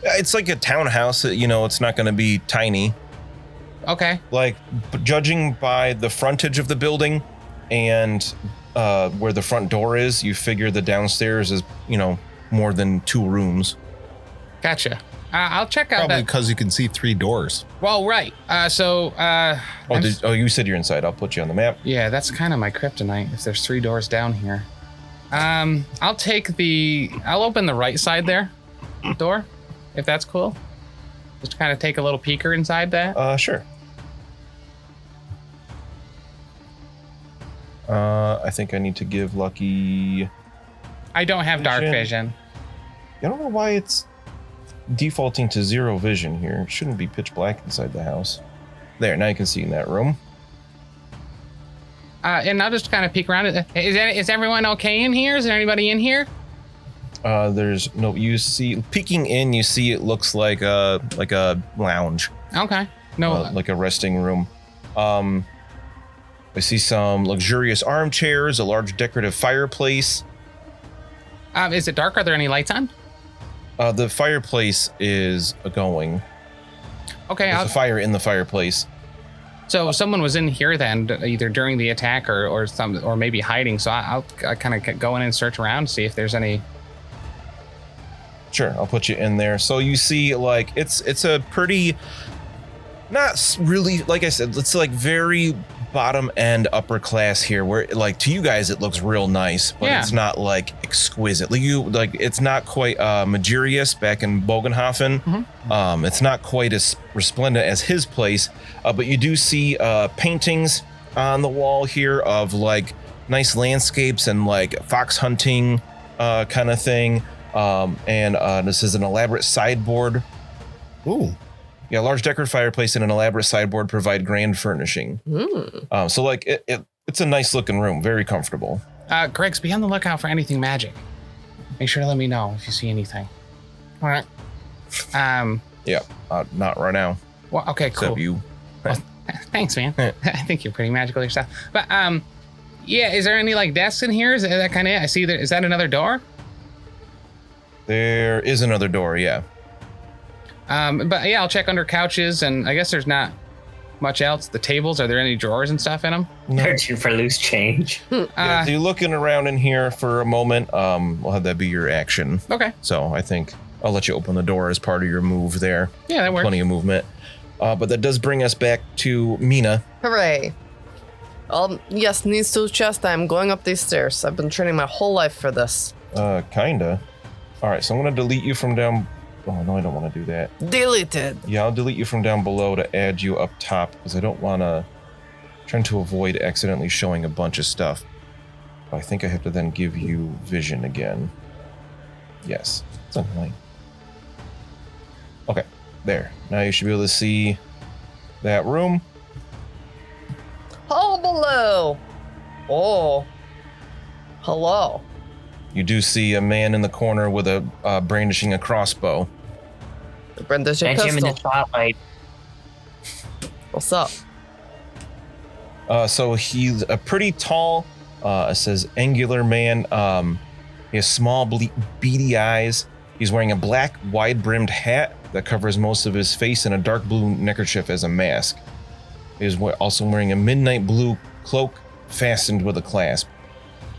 D: It's like a townhouse. It's not going to be tiny.
B: Okay.
D: Judging by the frontage of the building and where the front door is, you figure the downstairs is, more than 2 rooms.
B: Gotcha. I'll check out
C: Probably
B: that.
C: because you can see 3 doors.
B: Well, right.
D: You said you're inside. I'll put you on the map.
B: Yeah, that's kind of my kryptonite. If there's 3 doors down here. I'll open the right side there, door, if that's cool. Just kind of take a little peeker inside that.
D: Sure. I think I need to give Lucky.
B: I don't have dark vision.
D: I don't know why it's defaulting to 0 vision here. It shouldn't be pitch black inside the house. There, now you can see in that room.
B: And I'll just kind of peek around. Is everyone okay in here? Is there anybody in here?
D: There's no. You see, peeking in, you see it looks like a lounge.
B: Okay. No.
D: Like a resting room. I see some luxurious armchairs, a large decorative fireplace.
B: Is it dark? Are there any lights on?
D: The fireplace is going.
B: Okay.
D: There's a fire in the fireplace.
B: So someone was in here then, either during the attack or maybe hiding. So I'll kind of go in and search around, see if there's any.
D: Sure, I'll put you in there. So you see, like, it's a pretty, not really, like I said, it's like very bottom end upper class here, where like to you guys it looks real nice, but it's not like exquisite. Like it's not quite Magirius back in Bogenhofen. Mm-hmm. It's not quite as resplendent as his place, but you do see paintings on the wall here of like nice landscapes and like fox hunting kind of thing. And this is an elaborate sideboard.
C: Ooh.
D: Yeah, large decorative fireplace and an elaborate sideboard provide grand furnishing. So like it's a nice looking room, very comfortable.
B: Greg's, be on the lookout for anything magic. Make sure to let me know if you see anything. All right.
D: Yeah, not right now.
B: Well, okay, cool.
D: Except you.
B: Well, thanks, man. I think you're pretty magical yourself. But yeah, is there any like desks in here? Is that kind of it? I see there. Is that another door?
D: There is another door, yeah.
B: But yeah, I'll check under couches, and I guess there's not much else. The tables, are there any drawers and stuff in them?
F: Searching for loose change.
D: Yeah, so you're looking around in here for a moment. We'll have that be your action.
B: Okay.
D: So I think I'll let you open the door as part of your move there.
B: Yeah, that works.
D: Plenty of movement. But that does bring us back to Mina.
E: Hooray. Yes, knees to chest. I'm going up these stairs. I've been training my whole life for this.
D: Kinda. All right, so I'm going to delete you from down... Oh, no, I don't want to do that.
E: Deleted.
D: Yeah, I'll delete you from down below to add you up top, because I don't want to... Trying to avoid accidentally showing a bunch of stuff. I think I have to then give you vision again. Yes. Something like... Okay, there. Now you should be able to see that room.
E: Oh, below. Oh. Hello.
D: You do see a man in the corner with a brandishing a crossbow.
E: Brandishing
F: Catch him in the
E: pistol.
F: spotlight.
E: What's up?
D: So he's a pretty tall, it says angular man. He has small beady eyes. He's wearing a black wide-brimmed hat that covers most of his face and a dark blue neckerchief as a mask. He is also wearing a midnight blue cloak fastened with a clasp.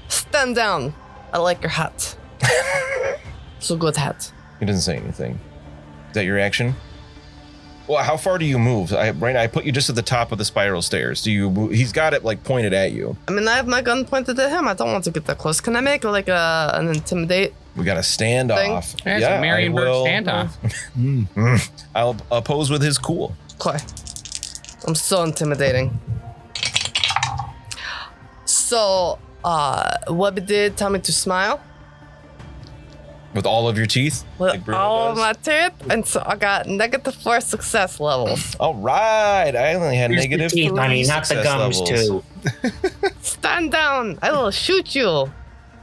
E: Stand down. I like your hat. It's a good hat.
D: He doesn't say anything. Is that your action? Well, how far do you move? I put you just at the top of the spiral stairs. Do you move? He's got it like pointed at you.
E: I mean, I have my gun pointed at him. I don't want to get that close. Can I make like an intimidate?
D: We got a standoff.
B: That's a Marienburg standoff.
D: I'll oppose with his cool.
E: Okay. I'm so intimidating. So, Webbie did tell me to smile.
D: With all of your teeth?
E: With
D: like Bruno
E: all of
D: does?
E: my teeth. And so I got -4 success levels.
D: All right. I only had
F: Here's the
D: negative
F: teeth,
D: 3
F: honey, not the
D: success
F: gums
D: levels.
F: too.
E: Stand down. I will shoot you.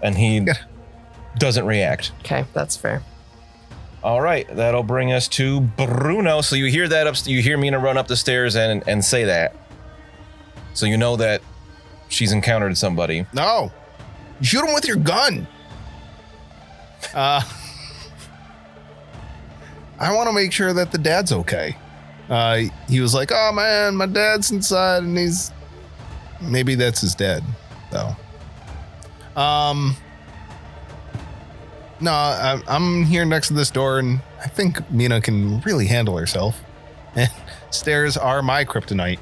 D: And he doesn't react.
E: Okay, that's fair.
D: All right. That'll bring us to Bruno. So you hear that you hear Mina run up the stairs and say that. So you know that she's encountered somebody.
C: No. Shoot him with your gun. I want to make sure that the dad's okay. He was like, oh man, my dad's inside and he's... Maybe that's his dad, though. No, I'm here next to this door and I think Mina can really handle herself. And stairs are my kryptonite.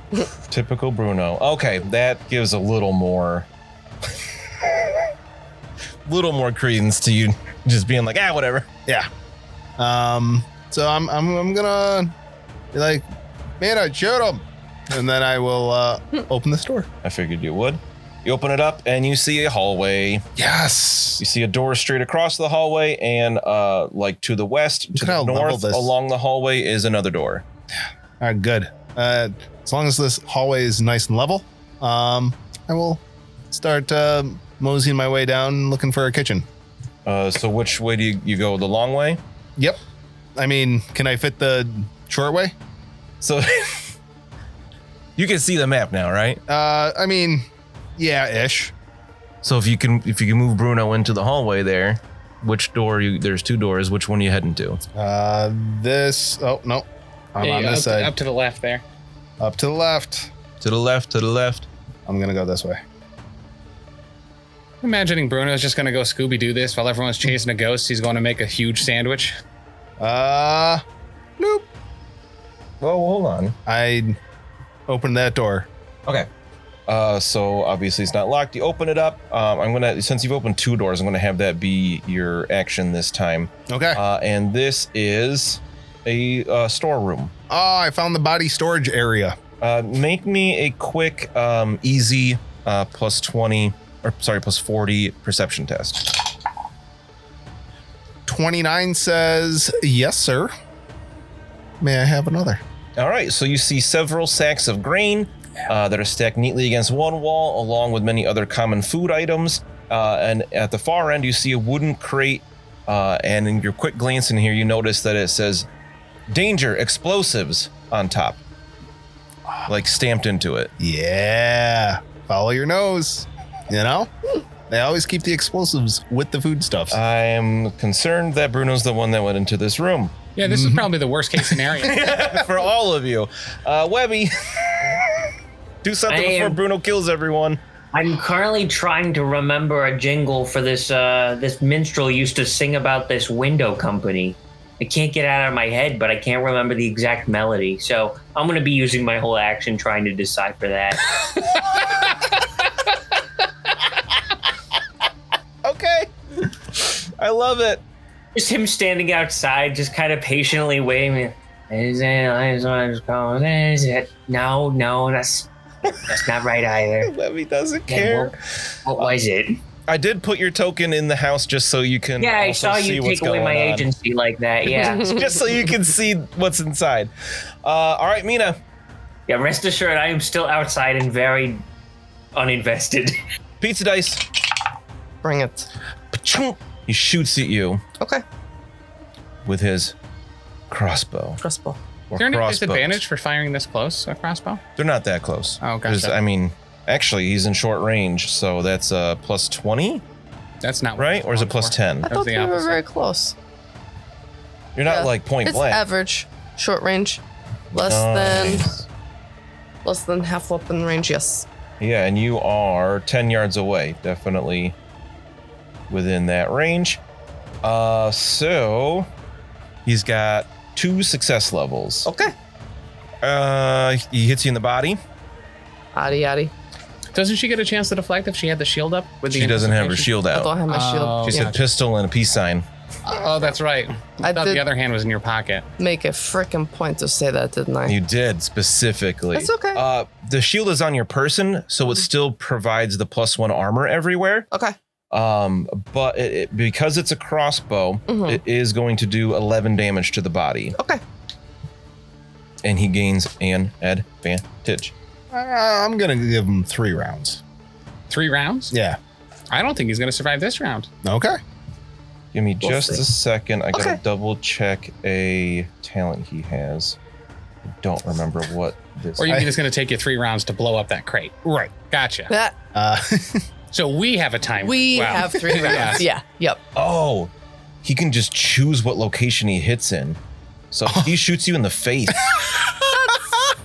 D: Typical Bruno. Okay, that gives a little more little more credence to you just being like, whatever.
C: Yeah. So I'm gonna be like, Mina, shoot him, and then I will open this door.
D: I figured you would. You open it up and you see a hallway.
C: Yes.
D: You see a door straight across the hallway, and like to the west, to the north, along the hallway is another door.
C: All right, good. As long as this hallway is nice and level, I will start moseying my way down, looking for a kitchen.
D: So which way do you go? The long way?
C: Yep. I mean, can I fit the short way?
D: So you can see the map now, right?
C: I mean, yeah, ish.
D: So if you can move Bruno into the hallway there, which door there's 2 doors, which one are you heading to?
C: This. Oh no, I'm on this side.
B: Up to the left there.
C: Up to the left.
D: To the left. To the left.
C: I'm gonna go this way.
B: Imagining Bruno's just going to go Scooby-Doo this while everyone's chasing a ghost. He's going to make a huge sandwich.
C: Nope.
D: Well, hold on.
C: I opened that door.
D: Okay. So obviously it's not locked. You open it up. Since you've opened 2 doors, I'm gonna have that be your action this time.
C: Okay.
D: And this is a storeroom.
C: Oh, I found the body storage area.
D: Make me a quick, easy, plus 40 perception test.
C: 29 says yes, sir. May I have another?
D: All right. So you see several sacks of grain that are stacked neatly against one wall, along with many other common food items. And at the far end, you see a wooden crate. And in your quick glance in here, you notice that it says "Danger, Explosives" on top, like stamped into it.
C: Yeah. Follow your nose. You know? They always keep the explosives with the foodstuffs.
D: I am concerned that Bruno's the one that went into this room.
B: Yeah, this is probably the worst case scenario.
D: For all of you. Webbie, do something before Bruno kills everyone.
F: I'm currently trying to remember a jingle for this this minstrel used to sing about this window company. I can't get it out of my head, but I can't remember the exact melody. So I'm going to be using my whole action trying to decipher that.
D: Okay. I love it.
F: Just him standing outside, just kind of patiently waiting. No, that's not right either.
D: Webbie doesn't care.
F: What was it?
D: I did put your token in the house just so you can.
F: Yeah, I
D: also
F: saw
D: see
F: you
D: what's
F: take away
D: going
F: my
D: on.
F: agency like that. Yeah.
D: Just so you can see what's inside. All right, Mina.
F: Yeah, rest assured, I am still outside and very uninvested.
D: Pizza dice.
E: Bring it.
D: He shoots at you
E: Okay.
D: with his crossbow.
E: Crossbow.
D: Or
B: Is there any
D: crossbows.
B: disadvantage for firing this close, a crossbow?
D: They're not that close.
B: Oh, gotcha.
D: I mean, actually, he's in short range, so that's plus 20,
B: That's not
D: right? Or is it plus 10?
E: I
B: That was
E: thought
B: the
E: we were
B: opposite.
E: very close.
D: You're not
E: Yeah.
D: like point
E: It's
D: blank.
E: average. Short range. Less than half weapon range, yes.
D: Yeah, and you are 10 yards away. Definitely within that range. So he's got 2 success levels.
E: Okay.
D: He hits you in the body.
E: Yaddy yaddy.
B: Doesn't she get a chance to deflect if she had the shield up? With the
D: She doesn't have her
B: anticipation?
D: shield
E: I
D: out.
E: don't have my shield.
B: Oh,
D: She said pistol and a peace sign.
B: Oh, that's right. I thought
E: did-
B: the other hand was in your pocket.
E: Make a freaking point to say that, didn't I?
D: You did specifically.
E: That's okay.
D: The shield is on your person, so it still provides the +1 armor everywhere.
E: Okay.
D: But because it's a crossbow,
E: Mhm.
D: it is going to do 11 damage to the body,
E: Okay.
D: and he gains an advantage.
C: I'm going to give him 3 rounds.
B: 3 rounds?
C: Yeah.
B: I don't think he's going to survive this round.
C: Okay.
D: Give me
E: We'll
D: just
E: see.
D: a second. I gotta
E: Okay.
D: double check a talent he has. I don't remember what this.
B: Or you think it's going to take you 3 rounds to blow up that crate?
C: Right.
B: Gotcha.
E: That
B: So we have a timer.
E: we
B: Wow.
E: have 3 rounds. Yeah. Yep.
D: Oh, he can just choose what location he hits in. So if he shoots you in the face.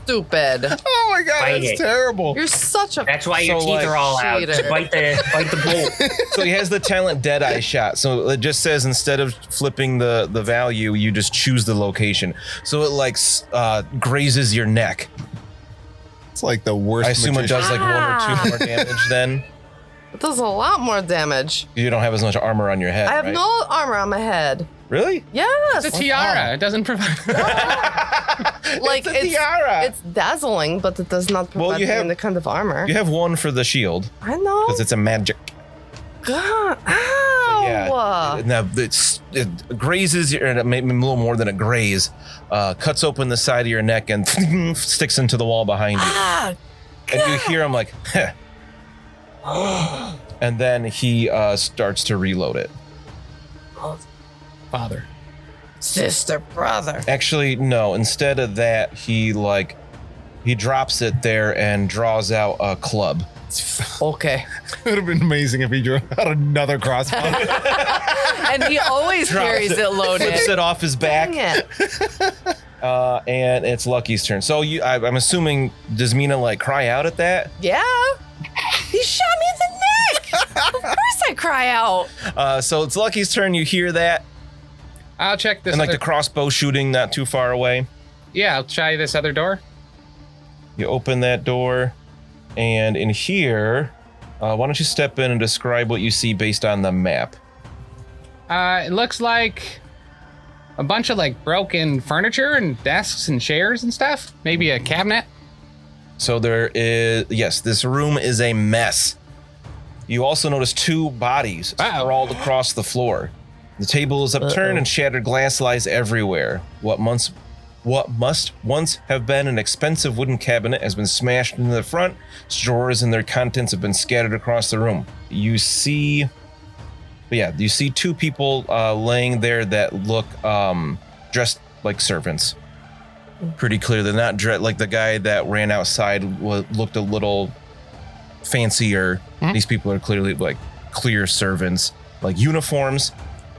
E: Stupid.
C: Oh my God,
F: Fight
C: that's
F: it.
C: terrible.
E: You're such a
F: That's why your
D: So,
F: teeth
D: like,
F: are all out.
E: cheater.
F: Bite the bolt.
D: So he has the talent Deadeye Shot. So it just says instead of flipping the value, you just choose the location. So it like grazes your neck.
C: It's like the worst.
D: I assume it
C: magician.
D: does like 1 or 2 more damage then.
E: It does a lot more damage.
D: You don't have as much armor on your head.
E: I have
D: right?
E: no armor on my head.
D: Really?
E: Yes.
B: It's a tiara. It doesn't provide.
E: Like
D: it's a tiara.
E: It's dazzling, but it does not provide
D: you have-
E: any kind of armor.
D: You have one for the shield
E: I know.
D: because it's a magic.
E: God. Ow.
D: Yeah. Now it grazes your, maybe a little more than a graze, cuts open the side of your neck and sticks into the wall behind you.
E: Ah,
D: And you hear him like, heh. And then he starts to reload it.
B: Father.
E: sister, brother.
D: Actually, no. Instead of that, he drops it there and draws out a club.
E: Okay.
C: It would have been amazing if he drew out another crossbow.
E: And he always carries it loaded.
D: Flips it off his back.
E: Dang it.
D: And it's Lucky's turn. So I'm assuming, does Mina like cry out at that?
E: Yeah. He shot me in the neck. Of course I cry out.
D: So it's Lucky's turn. You hear that,
B: I'll check this.
D: and like
B: other-
D: the crossbow shooting not too far away.
B: Yeah, I'll try this other door.
D: You open that door, and in here, why don't you step in and describe what you see based on the map?
B: It looks like a bunch of like broken furniture and desks and chairs and stuff. Maybe a cabinet.
D: So there is, yes, this room is a mess. You also notice two bodies sprawled across the floor. The table is upturned and shattered glass lies everywhere. What must once have been an expensive wooden cabinet has been smashed into the front. Its drawers and their contents have been scattered across the room. You see two people laying there that look dressed like servants. Pretty clear. They're not dressed like the guy that ran outside looked a little fancier. These people are clearly like clear servants, like uniforms.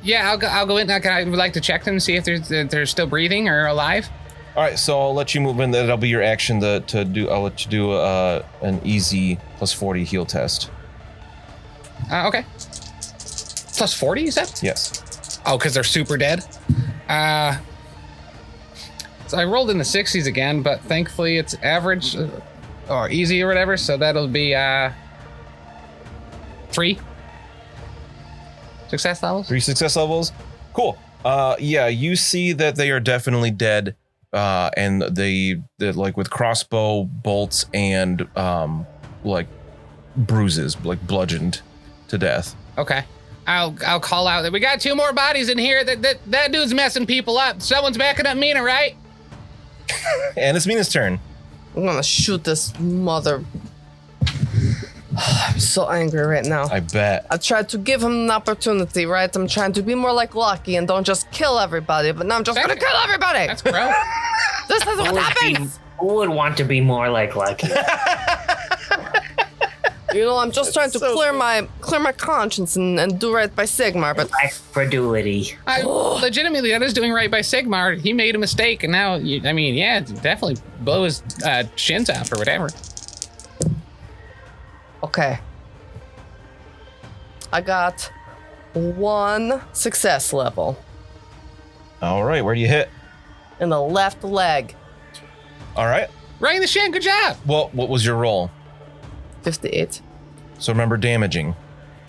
B: Yeah, I'll go in. I would like to check them, see if they're still breathing or alive.
D: All right, so I'll let you move in. That'll be your action to do. I'll let you do an easy +40 heal test.
B: Okay. +40, you said?
D: Yes.
B: Oh, because they're super dead. So I rolled in the 60s again, but thankfully it's average or easy or whatever. So that'll be 3 success levels.
D: 3 success levels. Cool. Yeah, you see that they are definitely dead, and they're like with crossbow bolts and like bruises, like bludgeoned to death.
B: Okay. I'll call out that we got 2 more bodies in here. That dude's messing people up. Someone's backing up Mina, right?
D: And it's Mina's turn.
E: I'm gonna shoot this mother. I'm so angry right now.
D: I bet.
E: I tried to give him an opportunity, right? I'm trying to be more like Lucky and don't just kill everybody, but now I'm just gonna kill everybody.
B: That's gross.
E: This is what happens.
F: Who would want to be more like Lucky?
E: You know, I'm just trying to clear my conscience and do right by Sigmar, but
F: Credulity.
B: Legitimately, that is doing right by Sigmar. He made a mistake, and now, definitely blow his shins out or whatever.
E: okay. I got 1 success level
D: All right, where do you hit?
E: in the left leg.
D: All right.
B: Right in the shin. Good job.
D: Well, what was your roll?
E: 58.
D: So remember damaging.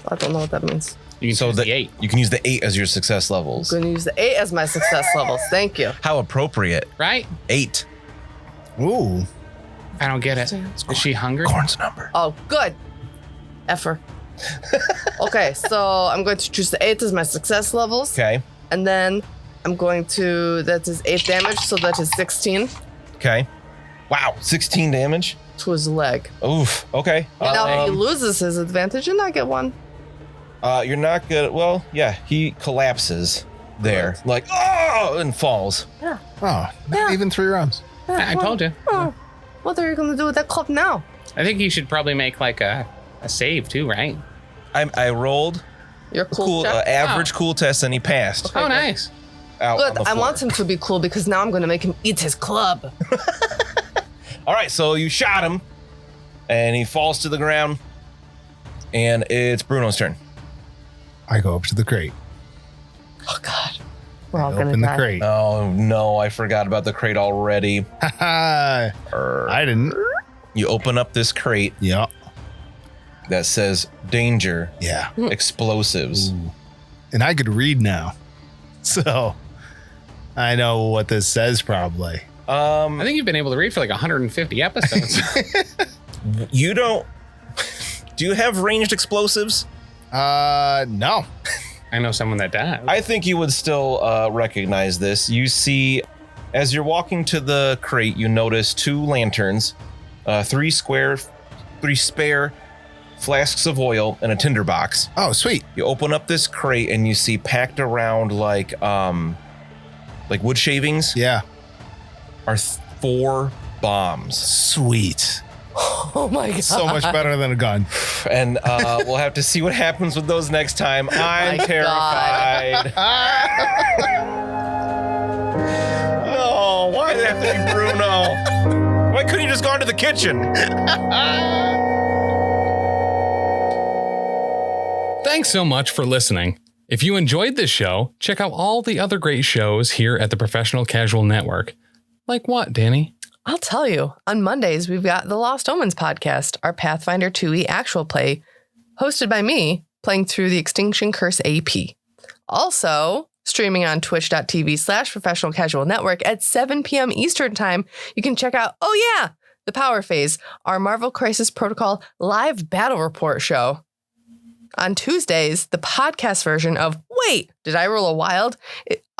E: I don't know what that means.
B: You can choose the 8.
D: You can use the 8 as your success levels.
E: I'm gonna use the 8 as my success levels. Thank you.
D: How appropriate.
B: Right?
D: 8.
C: Ooh.
B: I don't get it. Is she hungry?
D: Corn's number.
E: Oh, good. Effer. Okay, so I'm going to choose the 8 as my success levels.
D: Okay.
E: And then I'm going to, that is 8 damage, so that is 16
D: Okay. Wow, 16 damage.
E: to his leg.
D: Oof. Okay.
E: Now he loses his advantage and I get 1.
D: You're not good. Well, yeah, he collapses there, like and falls.
C: Oh, not even 3 rounds.
B: I told you.
E: Oh, what are you going to do with that club now?
B: I think he should probably make like a save too, right?
D: I rolled
E: Your cool, check?
D: average cool test and he passed.
E: Okay,
B: Oh,
E: good.
B: nice.
D: Out on
E: Good.
D: the
E: I
D: floor.
E: want him to be cool because now I'm going to make him eat his club.
D: All right, so you shot him, and he falls to the ground, and it's Bruno's turn.
C: I go up to the crate.
E: Oh, God. We're all going to
C: Open the
E: die.
C: crate.
D: Oh no, I forgot about the crate already.
C: I didn't.
D: You open up this crate,
C: Yeah.
D: that says danger,
C: Yeah.
D: explosives.
C: Ooh. And I could read now. So I know what this says probably.
B: I think you've been able to read for like 150 episodes.
D: You don't. Do you have ranged explosives?
C: No.
B: I know someone that does.
D: I think you would still recognize this. You see, as you're walking to the crate, you notice 2 lanterns, 3 spare flasks of oil, and a tinderbox.
C: Oh, sweet.
D: You open up this crate and you see packed around like wood shavings.
C: Yeah.
D: Are 4 bombs.
C: Sweet.
E: Oh my god.
C: So much better than a gun.
D: And we'll have to see what happens with those next time. I'm
E: My
D: terrified. No, why did it have to be Bruno? Why couldn't you just gone to the kitchen?
B: Thanks so much for listening. If you enjoyed this show, check out all the other great shows here at the Professional Casual Network. Like what, Danny?
E: I'll tell you. On Mondays, we've got the Lost Omens podcast, our Pathfinder 2e actual play, hosted by me, playing through the Extinction Curse AP. Also, streaming on twitch.tv/Professional Casual Network at 7 p.m. Eastern Time, you can check out, The Power Phase, our Marvel Crisis Protocol live battle report show. On Tuesdays, the podcast version of Wait, Did I Roll a Wild?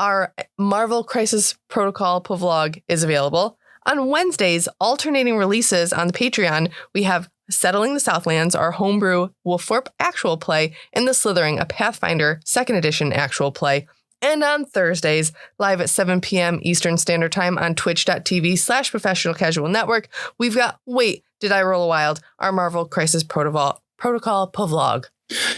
E: Our Marvel Crisis Protocol vlog is available. On Wednesdays, alternating releases on the Patreon, we have Settling the Southlands, our homebrew Wolforp actual play, and The Slithering, a Pathfinder 2nd edition actual play. And on Thursdays, live at 7 p.m. Eastern Standard Time on twitch.tv/Professional Casual Network, we've got Wait, Did I Roll a Wild? Our Marvel Crisis Protocol vlog.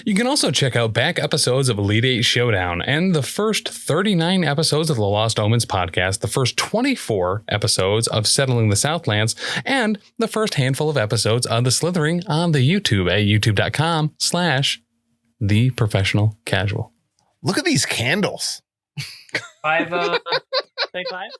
B: You can also check out back episodes of Elite 8 Showdown and the first 39 episodes of the Lost Omens podcast, the first 24 episodes of Settling the Southlands, and the first handful of episodes of The Slithering on the YouTube at youtube.com/theprofessionalcasual.
C: Look at these candles.
F: 5, say 5?